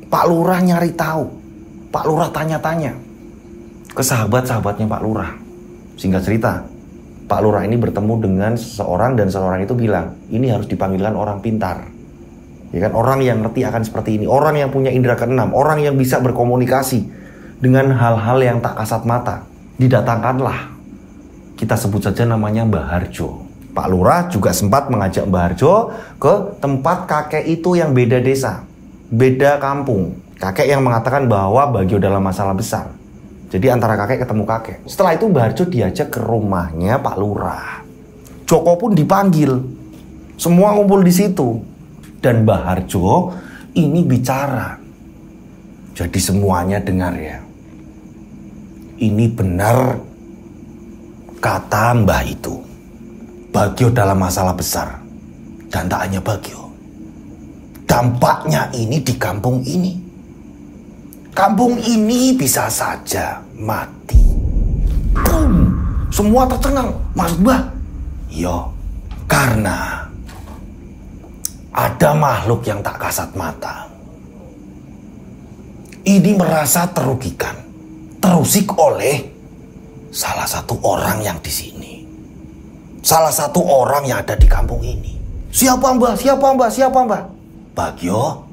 Pak Lurah nyari tahu. Pak Lurah tanya-tanya ke sahabat-sahabatnya Pak Lurah. Singkat cerita, Pak Lurah ini bertemu dengan seseorang dan seseorang itu bilang, ini harus dipanggilkan orang pintar. Ya kan, orang yang ngerti akan seperti ini, orang yang punya indera keenam, orang yang bisa berkomunikasi dengan hal-hal yang tak kasat mata. Didatangkanlah. Kita sebut saja namanya Mbah Harjo. Pak Lurah juga sempat mengajak Mbah Harjo ke tempat kakek itu yang beda desa, beda kampung. Kakek yang mengatakan bahwa Bagio dalam masalah besar. Jadi antara kakek ketemu kakek. Setelah itu Mbah Harjo diajak ke rumahnya Pak Lurah. Joko pun dipanggil. Semua ngumpul di situ. Dan Mbah Harjo ini bicara. Jadi semuanya dengar ya. Ini benar kata Mbah itu. Bagio dalam masalah besar. Dan tak hanya Bagio. Dampaknya ini di kampung ini. Kampung ini bisa saja mati. Boom! Semua tercengang. Maksud Mbah? Iya, karena ada makhluk yang tak kasat mata. Ini merasa terugikan, terusik oleh salah satu orang yang di sini. Salah satu orang yang ada di kampung ini. Siapa Mbah? Siapa Mbah? Siapa Mbah? Bagio,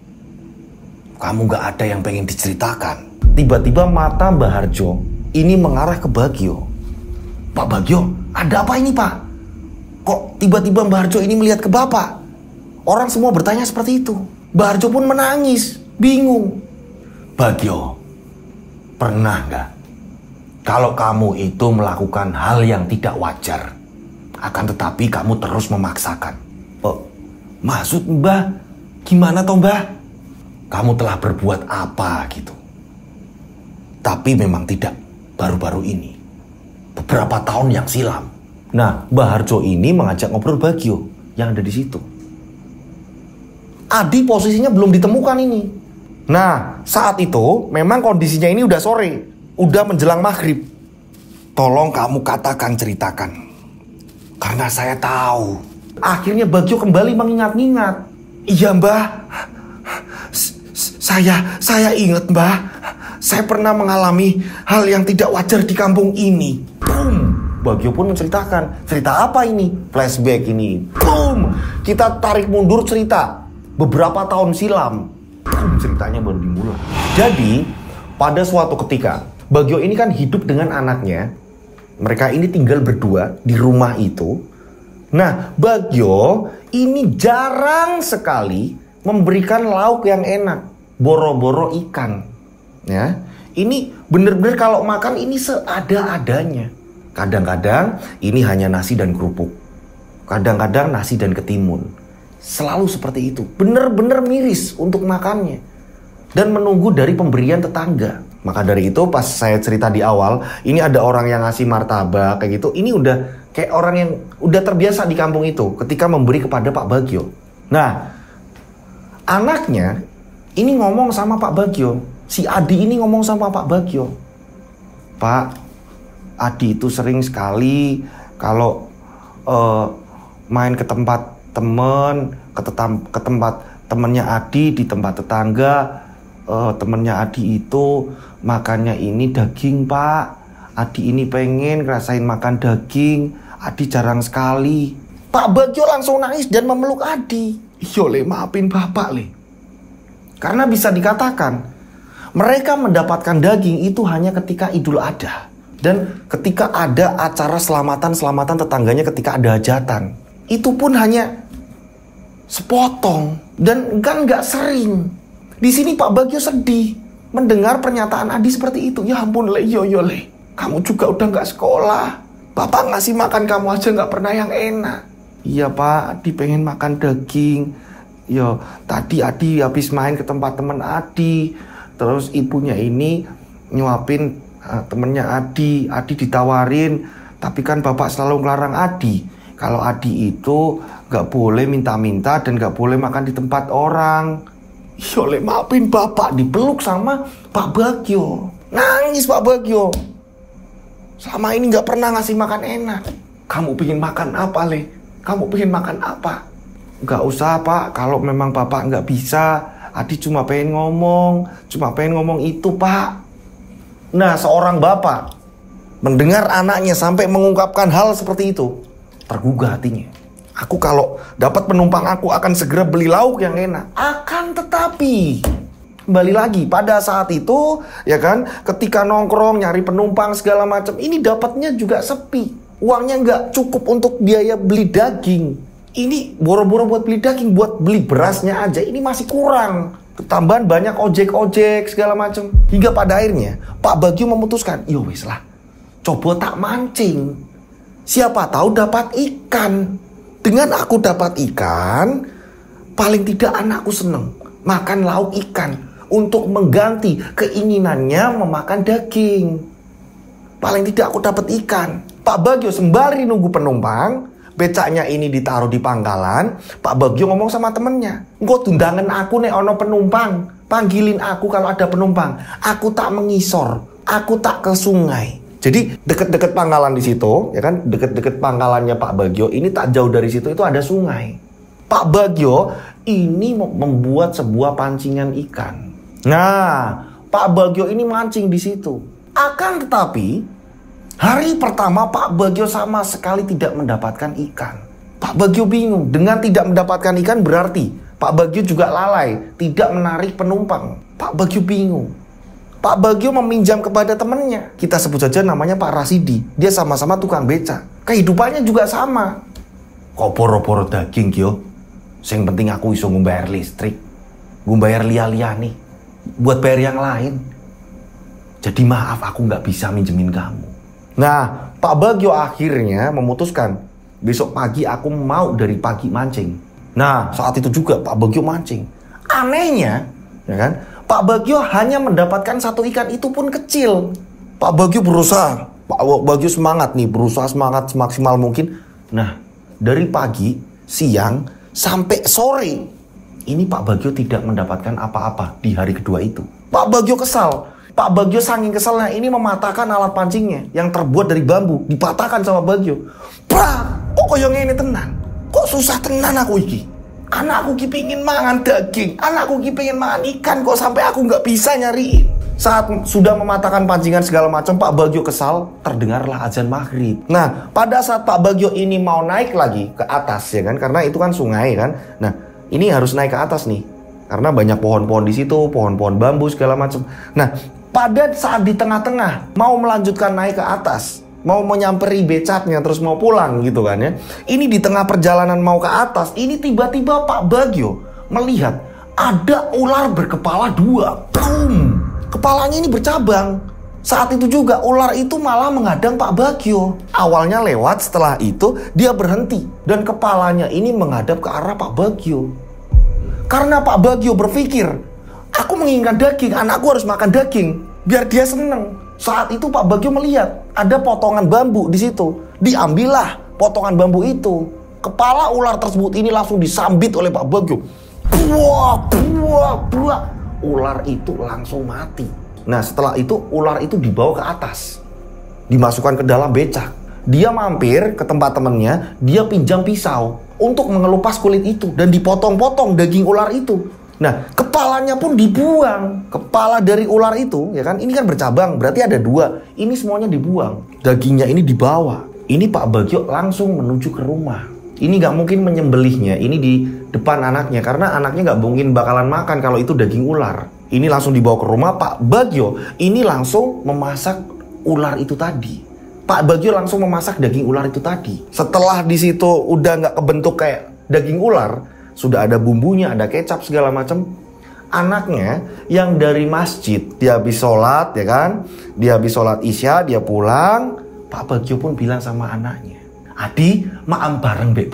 kamu gak ada yang pengen diceritakan. Tiba-tiba mata Mbah Harjo ini mengarah ke Bagio. Pak Bagio, ada apa ini Pak? Kok tiba-tiba Mbah Harjo ini melihat ke Bapak? Orang semua bertanya seperti itu. Mbah Harjo pun menangis, bingung. Bagio, pernah gak kalau kamu itu melakukan hal yang tidak wajar, akan tetapi kamu terus memaksakan? Oh, maksud Mbah, gimana toh Mbah? Kamu telah berbuat apa gitu. Tapi memang tidak baru-baru ini. Beberapa tahun yang silam. Nah, Mbah Harjo ini mengajak ngobrol Bagio yang ada di situ. Adi posisinya belum ditemukan ini. Nah, saat itu memang kondisinya ini udah sore. Udah menjelang maghrib. Tolong kamu katakan, ceritakan. Karena saya tahu. Akhirnya Bagio kembali mengingat-ingat. Iya Mbah. Saya ingat Mbah, saya pernah mengalami hal yang tidak wajar di kampung ini. Boom. Bagio pun menceritakan. Cerita apa ini? Flashback ini. Boom. Kita tarik mundur cerita. Beberapa tahun silam. Boom. Ceritanya baru dimulai. Jadi, pada suatu ketika, Bagio ini kan hidup dengan anaknya. Mereka ini tinggal berdua di rumah itu. Nah, Bagio ini jarang sekali memberikan lauk yang enak. Boro-boro ikan, ya. Ini bener-bener kalau makan ini seada-adanya. Kadang-kadang ini hanya nasi dan kerupuk. Kadang-kadang nasi dan ketimun. Selalu seperti itu. Bener-bener miris untuk makannya. Dan menunggu dari pemberian tetangga. Maka dari itu pas saya cerita di awal, ini ada orang yang ngasih martabak kayak gitu. Ini udah kayak orang yang udah terbiasa di kampung itu ketika memberi kepada Pak Bagio. Nah, anaknya ini ngomong sama Pak Bagio. Si Adi ini ngomong sama Pak Bagio. Pak, Adi itu sering sekali kalau main ke tempat temen, ke tempat temennya Adi di tempat tetangga. Temennya Adi itu makannya ini daging Pak. Adi ini pengen ngerasain makan daging. Adi jarang sekali. Pak Bagio langsung nangis dan memeluk Adi. Iya le, maafin Bapak le. Karena bisa dikatakan mereka mendapatkan daging itu hanya ketika Idul Adha. Dan ketika ada acara selamatan tetangganya ketika ada hajatan. Itu pun hanya sepotong. Dan kan gak sering. Di sini Pak Bagio sedih mendengar pernyataan Adi seperti itu. Ya ampun Le, yo Le, kamu juga udah gak sekolah. Bapak ngasih makan kamu aja gak pernah yang enak. Iya Pak, Adi pengen makan daging. Yo, tadi Adi habis main ke tempat teman Adi. Terus ibunya ini nyuapin temennya Adi. Adi ditawarin, tapi kan Bapak selalu ngelarang Adi. Kalau Adi itu gak boleh minta-minta dan gak boleh makan di tempat orang. Yo Le, maafin Bapak. Dipeluk sama Pak Bagio. Nangis Pak Bagio. Selama ini gak pernah ngasih makan enak. Kamu pengen makan apa Le? Kamu pengen makan apa? Gak usah Pak, kalau memang Bapak gak bisa. Adi cuma pengen ngomong itu Pak. Nah, seorang bapak mendengar anaknya sampai mengungkapkan hal seperti itu, tergugah hatinya. Aku kalau dapat penumpang aku akan segera beli lauk yang enak. Akan tetapi kembali lagi pada saat itu, ya kan, ketika nongkrong nyari penumpang segala macam, ini dapatnya juga sepi. Uangnya nggak cukup untuk biaya beli daging. Ini boro-boro buat beli daging, buat beli berasnya aja ini masih kurang. Ketambahan banyak ojek segala macam. Hingga pada akhirnya Pak Bagio memutuskan, yo wis lah, coba tak mancing. Siapa tahu dapat ikan. Dengan aku dapat ikan, paling tidak anakku seneng makan lauk ikan untuk mengganti keinginannya memakan daging. Paling tidak aku dapat ikan. Pak Bagio sembari nunggu penumpang, becaknya ini ditaruh di pangkalan. Pak Bagio ngomong sama temennya, "Engko tundangan aku nek ono penumpang, panggilin aku kalau ada penumpang. Aku tak mengisor, aku tak ke sungai." Jadi deket-deket pangkalan di situ, ya kan, deket-deket pangkalannya Pak Bagio ini tak jauh dari situ itu ada sungai. Pak Bagio ini membuat sebuah pancingan ikan. Nah, Pak Bagio ini mancing di situ. Akan tetapi hari pertama Pak Bagio sama sekali tidak mendapatkan ikan. Pak Bagio bingung. Dengan tidak mendapatkan ikan berarti Pak Bagio juga lalai, tidak menarik penumpang. Pak Bagio bingung. Pak Bagio meminjam kepada temannya. Kita sebut saja namanya Pak Rasidi. Dia sama-sama tukang beca. Kehidupannya juga sama. Kok poro-poro daging kyo? Yang penting aku iso ngumbayar listrik, ngumbayar lia-lia nih, buat bayar yang lain. Jadi maaf aku nggak bisa minjemin kamu. Nah, Pak Bagio akhirnya memutuskan, besok pagi aku mau dari pagi mancing. Nah, saat itu juga Pak Bagio mancing. Anehnya, ya kan, Pak Bagio hanya mendapatkan satu ikan, itu pun kecil. Pak Bagio berusaha, Pak Bagio semangat nih, berusaha semangat semaksimal mungkin. Nah, dari pagi, siang, sampai sore, ini Pak Bagio tidak mendapatkan apa-apa di hari kedua itu. Pak Bagio kesal. Pak Bagio saking kesalnya ini mematahkan alat pancingnya yang terbuat dari bambu, dipatahkan sama Bagio. Prak, kok koyo ngene tenan? Kok susah tenan aku iki? Anakku ki pengen mangan daging, anakku ki pengen mangan ikan, kok sampai aku nggak bisa nyariin. Saat sudah mematahkan pancingan segala macam, Pak Bagio kesal, terdengarlah azan maghrib. Nah, pada saat Pak Bagio ini mau naik lagi ke atas, ya kan, karena itu kan sungai kan. Nah, ini harus naik ke atas nih, karena banyak pohon-pohon di situ, pohon-pohon bambu segala macam. Nah, pada saat di tengah-tengah mau melanjutkan naik ke atas, mau menyamperi becaknya terus mau pulang gitu kan ya. Ini di tengah perjalanan mau ke atas, ini tiba-tiba Pak Bagio melihat ada ular berkepala dua. Boom! Kepalanya ini bercabang. Saat itu juga ular itu malah menghadang Pak Bagio. Awalnya lewat, setelah itu dia berhenti dan kepalanya ini menghadap ke arah Pak Bagio. Karena Pak Bagio berpikir, aku menginginkan daging, anakku harus makan daging biar dia seneng. Saat itu Pak Bagio melihat ada potongan bambu di situ. Diambillah potongan bambu itu. Kepala ular tersebut ini langsung disambit oleh Pak Bagio. Buah, buah, buah. Ular itu langsung mati. Nah, setelah itu ular itu dibawa ke atas, dimasukkan ke dalam becak. Dia mampir ke tempat temannya, dia pinjam pisau untuk mengelupas kulit itu dan dipotong-potong daging ular itu. Nah, kepalanya pun dibuang. Kepala dari ular itu, ya kan, ini kan bercabang, berarti ada dua. Ini semuanya dibuang. Dagingnya ini dibawa. Ini Pak Bagio langsung menuju ke rumah. Ini gak mungkin menyembelihnya, ini di depan anaknya, karena anaknya gak mungkin bakalan makan kalau itu daging ular. Ini langsung dibawa ke rumah. Pak Bagio ini langsung memasak ular itu tadi. Pak Bagio langsung memasak daging ular itu tadi. Setelah di situ udah gak kebentuk kayak daging ular, sudah ada bumbunya, ada kecap segala macam. anaknya yang dari masjid, dia habis sholat ya kan, dia habis sholat isya, dia pulang. Pak Bagio pun bilang sama anaknya, Adi, maam bareng Mbak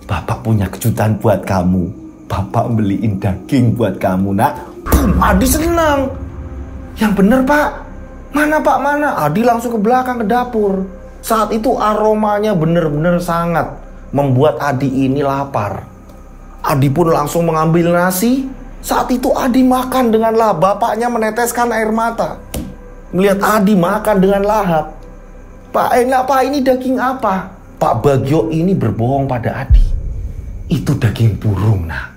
Bapak punya kejutan buat kamu. Bapak beliin daging buat kamu nak. Adi senang. Yang bener Pak. Mana Pak, mana? Adi langsung ke belakang ke dapur. Saat itu aromanya bener-bener sangat membuat Adi ini lapar. Adi pun langsung mengambil nasi. Saat itu Adi makan dengan lahap. Bapaknya meneteskan air mata melihat Adi makan dengan lahap. Pak, enak Pak, ini daging apa? Pak Bagio ini berbohong pada Adi. Itu daging burung nak.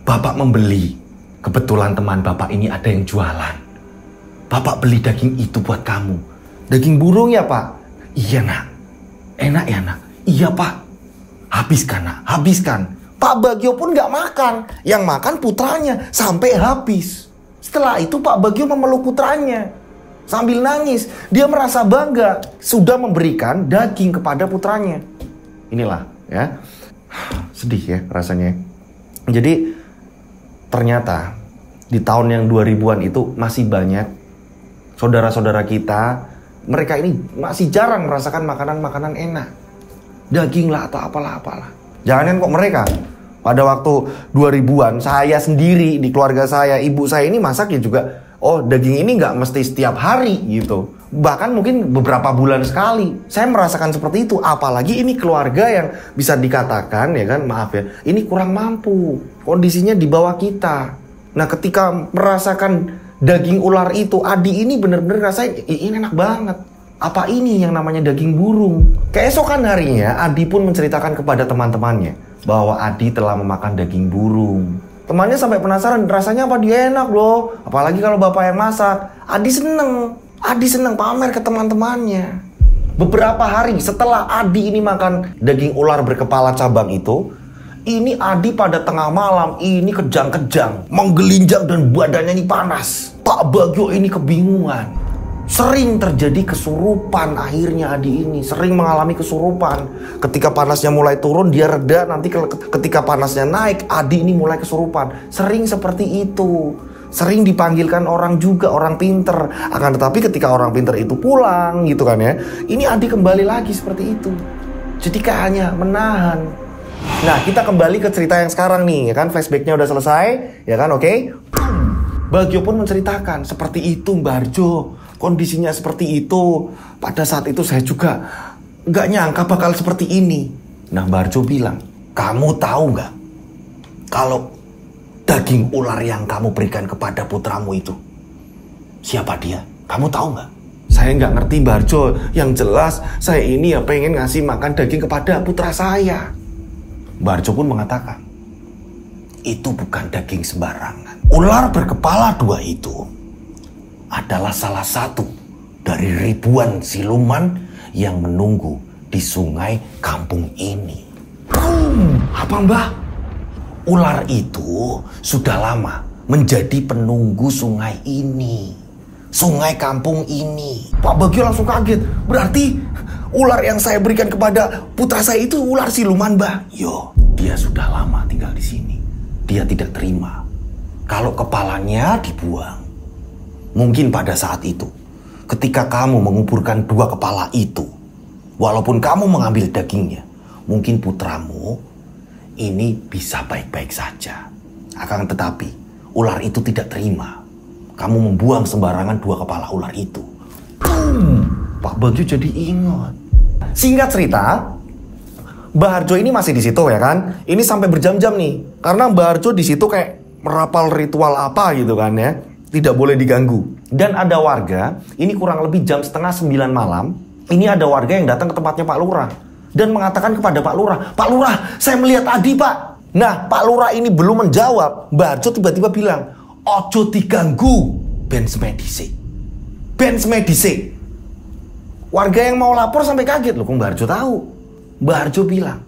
Bapak membeli. Kebetulan teman Bapak ini ada yang jualan. Bapak beli daging itu buat kamu. Daging burung ya Pak? Iya nak. Enak ya nak? Iya Pak. Habiskan nak, habiskan. Pak Bagio pun gak makan. Yang makan putranya sampai habis. Setelah itu Pak Bagio memeluk putranya sambil nangis. Dia merasa bangga sudah memberikan daging kepada putranya. Inilah ya. Sedih ya rasanya. Jadi ternyata di tahun yang 2000-an itu masih banyak saudara-saudara kita, mereka ini masih jarang merasakan makanan-makanan enak. Daging lah atau apalah-apalah. Jangan kok mereka. Pada waktu 2000-an, saya sendiri di keluarga saya, ibu saya ini masak ya juga, oh daging ini nggak mesti setiap hari gitu. Bahkan mungkin beberapa bulan sekali. Saya merasakan seperti itu. Apalagi ini keluarga yang bisa dikatakan ya kan, maaf ya, ini kurang mampu. Kondisinya di bawah kita. Nah ketika merasakan daging ular itu, Adi ini benar-benar rasain, ini enak banget. Apa ini yang namanya daging burung? Keesokan harinya, Adi pun menceritakan kepada teman-temannya bahwa Adi telah memakan daging burung. Temannya sampai penasaran, rasanya apa dia enak loh. Apalagi kalau bapak yang masak. Adi seneng pamer ke teman-temannya. Beberapa hari setelah Adi ini makan daging ular berkepala cabang itu, ini Adi pada tengah malam ini kejang-kejang, menggelinjang dan badannya ini panas. Pak Bagio ini kebingungan. Sering terjadi kesurupan akhirnya Adi ini. Sering mengalami kesurupan. Ketika panasnya mulai turun dia reda. Nanti ketika panasnya naik Adi ini mulai kesurupan. Sering seperti itu. Sering dipanggilkan orang juga, orang pinter. Akan tetapi ketika orang pinter itu pulang gitu kan ya, ini Adi kembali lagi seperti itu. Jadi hanya menahan. Nah kita kembali ke cerita yang sekarang nih ya kan. Flashbacknya udah selesai ya kan, oke. Bagio pun menceritakan seperti itu Mbak Harjo. Kondisinya seperti itu. Pada saat itu saya juga gak nyangka bakal seperti ini. Nah Mbak Harjo bilang, kamu tahu gak kalau daging ular yang kamu berikan kepada putramu itu siapa dia? Kamu tahu gak? Saya gak ngerti Mbak Harjo. Yang jelas saya ini ya pengen ngasih makan daging kepada putra saya. Mbak Harjo pun mengatakan, itu bukan daging sembarangan. Ular berkepala dua itu adalah salah satu dari ribuan siluman yang menunggu di sungai kampung ini. Apa Mbah? Ular itu sudah lama menjadi penunggu sungai ini. Sungai kampung ini. Pak Bagio langsung kaget. Berarti ular yang saya berikan kepada putra saya itu ular siluman Mbah? Yo, dia sudah lama tinggal di sini. Dia tidak terima kalau kepalanya dibuang. Mungkin pada saat itu, ketika kamu menguburkan dua kepala itu, walaupun kamu mengambil dagingnya, mungkin putramu ini bisa baik-baik saja. Akan tetapi, ular itu tidak terima. Kamu membuang sembarangan dua kepala ular itu. Pak Bagio jadi ingat. Singkat cerita, Mbak Harjo ini masih di situ ya kan? Ini sampai berjam-jam nih. Karena Mbak Harjo di situ kayak merapal ritual apa gitu kan ya. Tidak boleh diganggu. Dan ada warga, ini kurang lebih jam 8:30 malam, ini ada warga yang datang ke tempatnya Pak Lurah dan mengatakan kepada Pak Lurah, Pak Lurah, saya melihat Adi Pak. Nah, Pak Lurah ini belum menjawab, Mbak Harjo tiba-tiba bilang, ojo diganggu, ben semedise. Ben semedise. Warga yang mau lapor sampai kaget, loh kok Mbak Harjo tahu? Mbak Harjo bilang,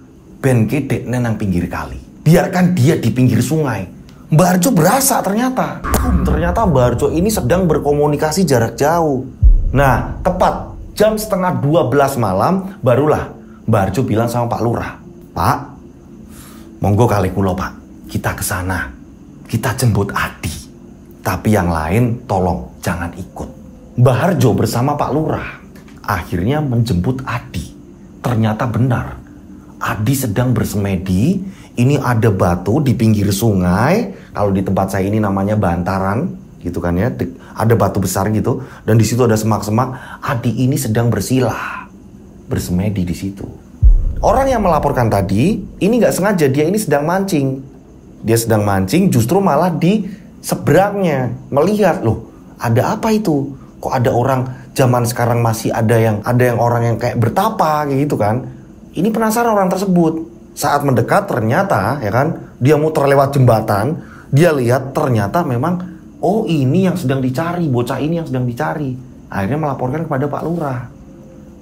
ben kedek nang pinggir kali. Biarkan dia di pinggir sungai. Mbak Harjo berasa ternyata Mbak Harjo ini sedang berkomunikasi jarak jauh. Nah, tepat jam 11:30 malam, barulah Mbak Harjo bilang sama Pak Lurah, Pak, monggo kali kulo Pak, kita ke sana. kita jemput Adi. Tapi yang lain tolong jangan ikut. Mbah Harjo bersama Pak Lurah akhirnya menjemput Adi. Ternyata benar, Adi sedang bersemedi. Ini ada batu di pinggir sungai. Kalau di tempat saya ini namanya bantaran, gitu kan ya. Ada batu besar gitu, dan di situ ada semak-semak. Adi ini sedang bersilah, bersemedi di situ. Orang yang melaporkan tadi, ini nggak sengaja, dia ini sedang mancing. Dia sedang mancing, justru malah di seberangnya melihat, loh, ada apa itu? Kok ada orang zaman sekarang masih ada yang orang yang kayak bertapa kayak gitu kan? Ini penasaran orang tersebut. Saat mendekat ternyata ya kan, dia muter lewat jembatan, dia lihat ternyata memang, oh ini yang sedang dicari, bocah ini yang sedang dicari. Akhirnya melaporkan kepada Pak Lurah.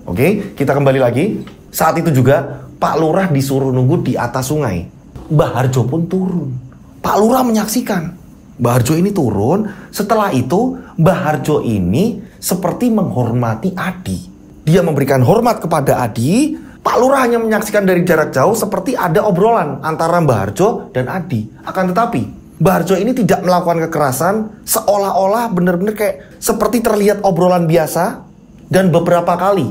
Oke, kita kembali lagi. Saat itu juga Pak Lurah disuruh nunggu di atas sungai. Mbah Harjo pun turun. Pak Lurah menyaksikan. Mbah Harjo ini turun. Setelah itu Mbah Harjo ini seperti menghormati Adi. Dia memberikan hormat kepada Adi. Pak Lurah hanya menyaksikan dari jarak jauh seperti ada obrolan antara Mbah Harjo dan Adi. Akan tetapi Mbah Harjo ini tidak melakukan kekerasan, seolah-olah benar-benar kayak seperti terlihat obrolan biasa. Dan beberapa kali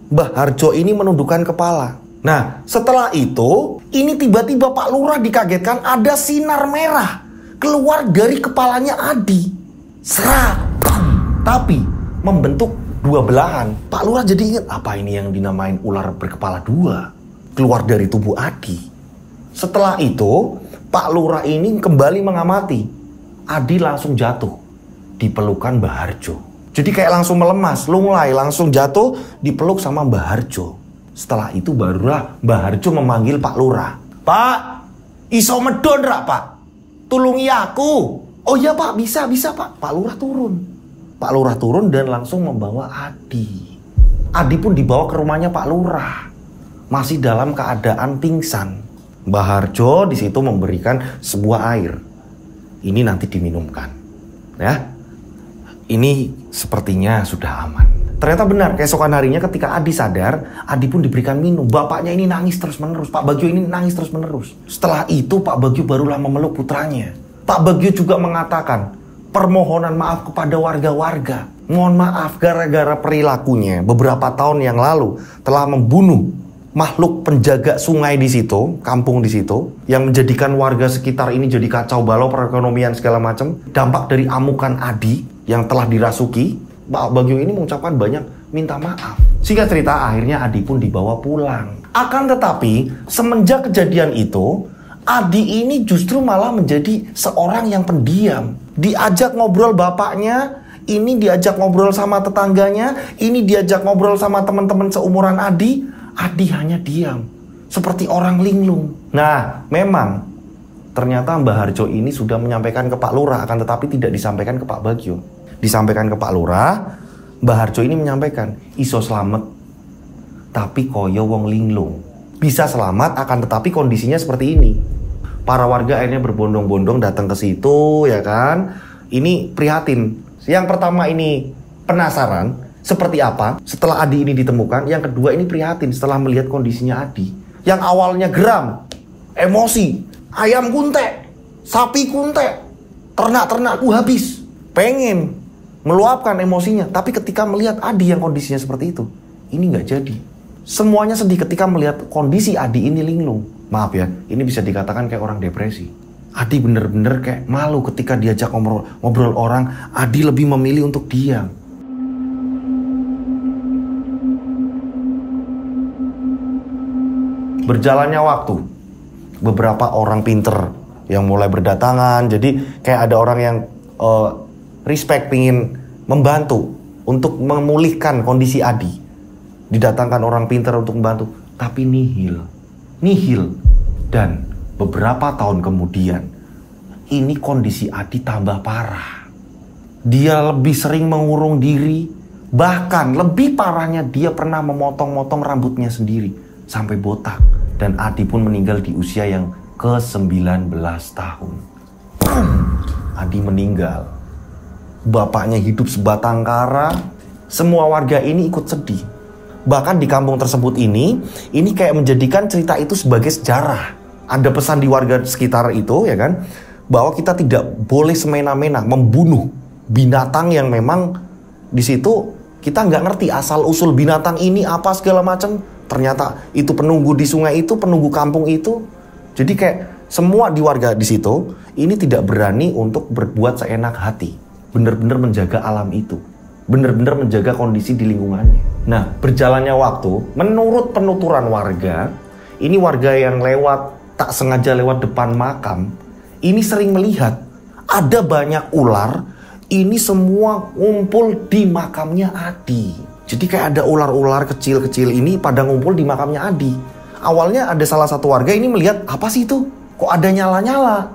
Mbah Harjo ini menundukkan kepala. Nah, setelah itu, ini tiba-tiba Pak Lurah dikagetkan ada sinar merah keluar dari kepalanya Adi. Serak. Tapi membentuk dua belahan. Pak Lurah jadi ingat, apa ini yang dinamain ular berkepala dua? Keluar dari tubuh Adi. Setelah itu, Pak Lurah ini kembali mengamati. Adi langsung jatuh di pelukan Mbah Harjo. Jadi kayak langsung melemas, lunglai, langsung jatuh dipeluk sama Mbah Harjo. Setelah itu barulah Mbah Harjo memanggil Pak Lurah. Pak, iso medon rak Pak? Tulungi aku. Oh iya Pak, bisa Pak. Pak Lurah turun. Pak Lurah turun dan langsung membawa Adi. Adi pun dibawa ke rumahnya Pak Lurah. Masih dalam keadaan pingsan. Mbah Harjo di situ memberikan sebuah air. Ini nanti diminumkan. Ya. Ini sepertinya sudah aman. Ternyata benar, keesokan harinya ketika Adi sadar, Adi pun diberikan minum. Bapaknya ini nangis terus-menerus. Pak Bagio ini nangis terus-menerus. Setelah itu Pak Bagio barulah memeluk putranya. Pak Bagio juga mengatakan permohonan maaf kepada warga-warga. Mohon maaf gara-gara perilakunya beberapa tahun yang lalu telah membunuh makhluk penjaga sungai di situ, kampung di situ, yang menjadikan warga sekitar ini jadi kacau balau, perekonomian segala macam. Dampak dari amukan Adi yang telah dirasuki, Pak Bagio ini mengucapkan banyak minta maaf. Singkat cerita, akhirnya Adi pun dibawa pulang. Akan tetapi, semenjak kejadian itu, Adi ini justru malah menjadi seorang yang pendiam. Diajak ngobrol bapaknya, ini diajak ngobrol sama tetangganya, ini diajak ngobrol sama teman-teman seumuran Adi. Adi hanya diam, seperti orang linglung. Nah, memang ternyata Mbah Harjo ini sudah menyampaikan ke Pak Lurah, akan tetapi tidak disampaikan ke Pak Bagio. Disampaikan ke Pak Lurah, Mbah Harjo ini menyampaikan, iso selamat, tapi koyo wong linglung. Bisa selamat, akan tetapi kondisinya seperti ini. Para warga akhirnya berbondong-bondong datang ke situ, ya kan. Ini prihatin. Yang pertama ini penasaran, seperti apa setelah Adi ini ditemukan. Yang kedua ini prihatin setelah melihat kondisinya Adi. Yang awalnya geram, emosi, ayam kuntek, sapi kuntek, ternak-ternakku habis. Pengen meluapkan emosinya. Tapi ketika melihat Adi yang kondisinya seperti itu, ini nggak jadi. Semuanya sedih ketika melihat kondisi Adi ini linglung. Maaf ya, ini bisa dikatakan kayak orang depresi. Adi bener-bener kayak malu ketika diajak ngobrol orang. Adi lebih memilih untuk diam. Berjalannya waktu, beberapa orang pinter yang mulai berdatangan. Jadi kayak ada orang yang respect, pingin membantu untuk memulihkan kondisi Adi. Didatangkan orang pintar untuk membantu, tapi nihil. Dan beberapa tahun kemudian, ini kondisi Adi tambah parah. Dia lebih sering mengurung diri, bahkan lebih parahnya dia pernah memotong-motong rambutnya sendiri sampai botak. Dan Adi pun meninggal di usia yang ke-19 tahun. Adi meninggal. Bapaknya hidup sebatang kara. Semua warga ini ikut sedih. Bahkan di kampung tersebut ini kayak menjadikan cerita itu sebagai sejarah. Ada pesan di warga sekitar itu, ya kan. bahwa kita tidak boleh semena-mena membunuh binatang yang memang di situ kita nggak ngerti asal-usul binatang ini apa segala macam. Ternyata itu penunggu di sungai itu, penunggu kampung itu. Jadi kayak semua di warga di situ ini tidak berani untuk berbuat seenak hati. Benar-benar menjaga alam itu. Benar-benar menjaga kondisi di lingkungannya. Nah, berjalannya waktu, menurut penuturan warga, ini warga yang tak sengaja lewat depan makam, ini sering melihat ada banyak ular, ini semua ngumpul di makamnya Adi. Jadi kayak ada ular-ular kecil-kecil ini pada ngumpul di makamnya Adi. Awalnya ada salah satu warga ini melihat, apa sih itu? Kok ada nyala-nyala?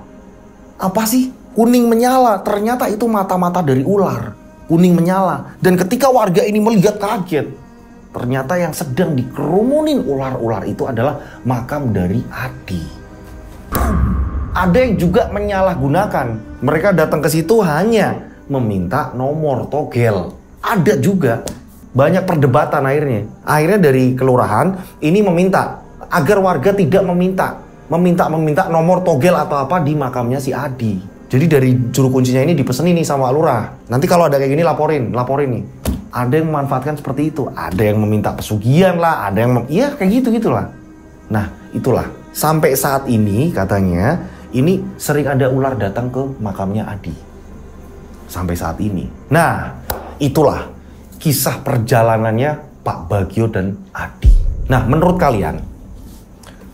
Apa sih? Kuning menyala. Ternyata itu mata-mata dari ular. Kuning menyala. Dan ketika warga ini melihat kaget, ternyata yang sedang dikerumunin ular-ular itu adalah makam dari Adi. Ada yang juga menyalahgunakan. Mereka datang ke situ hanya meminta nomor togel. Ada juga. Banyak perdebatan akhirnya. Akhirnya dari kelurahan ini meminta agar warga tidak meminta nomor togel atau apa di makamnya si Adi. Jadi dari juru kuncinya ini dipesenin nih sama lurah. Nanti kalau ada kayak gini laporin nih. Ada yang memanfaatkan seperti itu. Ada yang meminta pesugihan lah, ada yang iya kayak gitulah. Nah, itulah. Sampai saat ini katanya ini sering ada ular datang ke makamnya Adi. Sampai saat ini. Nah, itulah kisah perjalanannya Pak Bagio dan Adi. Nah, menurut kalian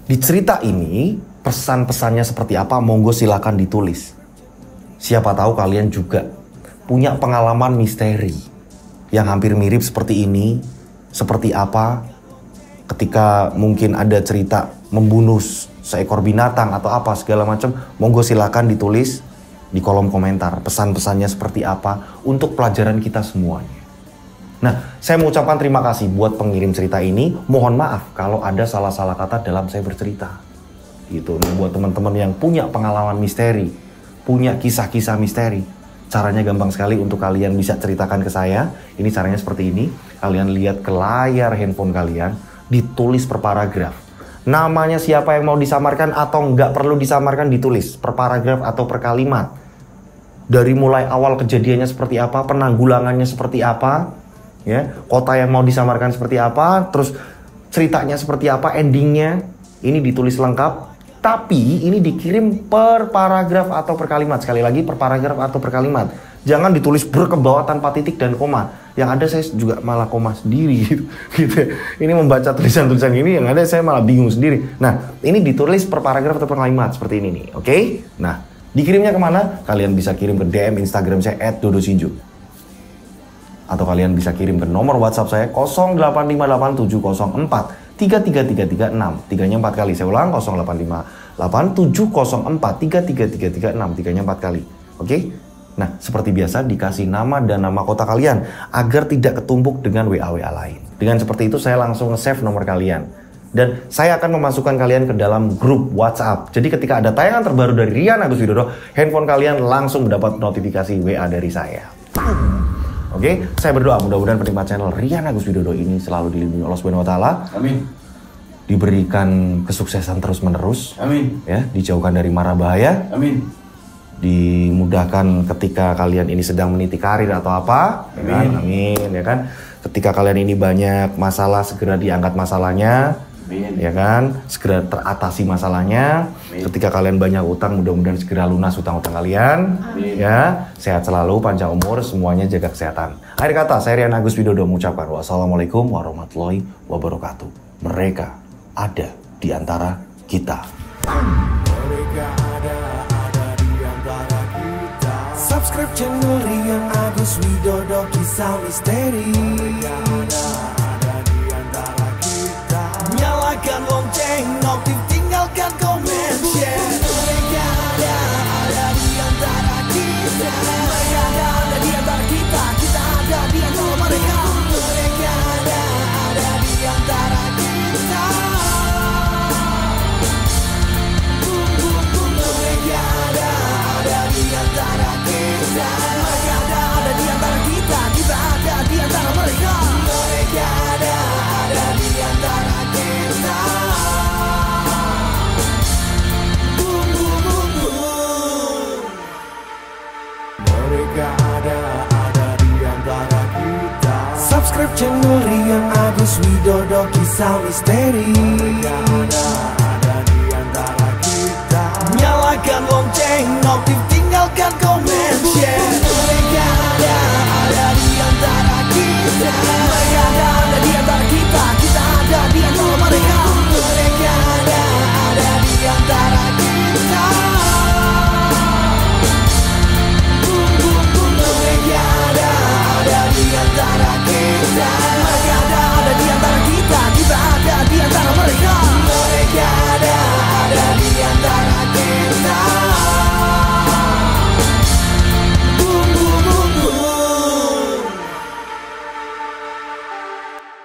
di cerita ini pesan-pesannya seperti apa? Monggo silakan ditulis. Siapa tahu kalian juga punya pengalaman misteri yang hampir mirip seperti ini. Seperti apa ketika mungkin ada cerita membunuh seekor binatang atau apa segala macam. Monggo silakan ditulis di kolom komentar. Pesan-pesannya seperti apa untuk pelajaran kita semuanya. Nah, saya mau ucapkan terima kasih buat pengirim cerita ini. Mohon maaf kalau ada salah-salah kata dalam saya bercerita. Gitu. Nah, buat teman-teman yang punya pengalaman misteri, punya kisah-kisah misteri, caranya gampang sekali untuk kalian bisa ceritakan ke saya. Ini caranya seperti ini. Kalian lihat ke layar handphone kalian, ditulis per paragraf. Namanya siapa yang mau disamarkan atau nggak perlu disamarkan ditulis per paragraf atau per kalimat. Dari mulai awal kejadiannya seperti apa, penanggulangannya seperti apa, ya, kota yang mau disamarkan seperti apa, terus ceritanya seperti apa, endingnya, ini ditulis lengkap. Tapi ini dikirim per paragraf atau per kalimat. Sekali lagi per paragraf atau per kalimat. Jangan ditulis berkebawah tanpa titik dan koma. Yang ada saya juga malah koma sendiri gitu. Ini membaca tulisan-tulisan ini yang ada saya malah bingung sendiri. Nah, ini ditulis per paragraf atau per kalimat seperti ini nih. Oke? Nah, dikirimnya kemana? Kalian bisa kirim ke DM Instagram saya @dodosinju. Atau kalian bisa kirim ke nomor WhatsApp saya 085870433336. Tiganya 4 kali. Saya ulang 085870433336. Tiganya 4 kali. Oke? Nah, seperti biasa dikasih nama dan nama kota kalian agar tidak ketumpuk dengan WA lain. Dengan seperti itu saya langsung nge-save nomor kalian. Dan saya akan memasukkan kalian ke dalam grup WhatsApp. Jadi ketika ada tayangan terbaru dari Rian Agus Widodo, handphone kalian langsung mendapat notifikasi WA dari saya. Oke, saya berdoa mudah-mudahan penikmat channel Rian Agus Widodo ini selalu dilindungi Allah Subhanahu wa taala. Amin. Diberikan kesuksesan terus-menerus. Amin. Ya, dijauhkan dari mara bahaya. Amin. Dimudahkan ketika kalian ini sedang meniti karir atau apa. Amin. Ya kan? Amin, ya kan? Ketika kalian ini banyak masalah, segera diangkat masalahnya. Amin. Ya kan? Segera teratasi masalahnya. Amin. Ketika kalian banyak utang, mudah-mudahan segera lunas utang-utang kalian. Amin. Ya, sehat selalu, panjang umur, semuanya jaga kesehatan. Akhir kata, saya Rian Agus Widodo mengucapkan wassalamualaikum warahmatullahi wabarakatuh. Mereka ada di antara kita. Mereka ada di antara kita. Subscribe channel Rian Agus Widodo, kisah misteri. Mereka ada di antara kita. Nyalakan lonceng, notif, tinggalkan komen, share. Mereka ada di antara kita. Mereka ada di antara kita. Kita ada di antara mereka. Mereka ada di antara kita. Mereka ada di antara kita. Mereka ada di antara kita. Kita ada di antara mereka. channel Rian Agus Widodo, kisah misteri. Ada di antara kita. Nyalakan lonceng, notif, tinggalkan komen, share.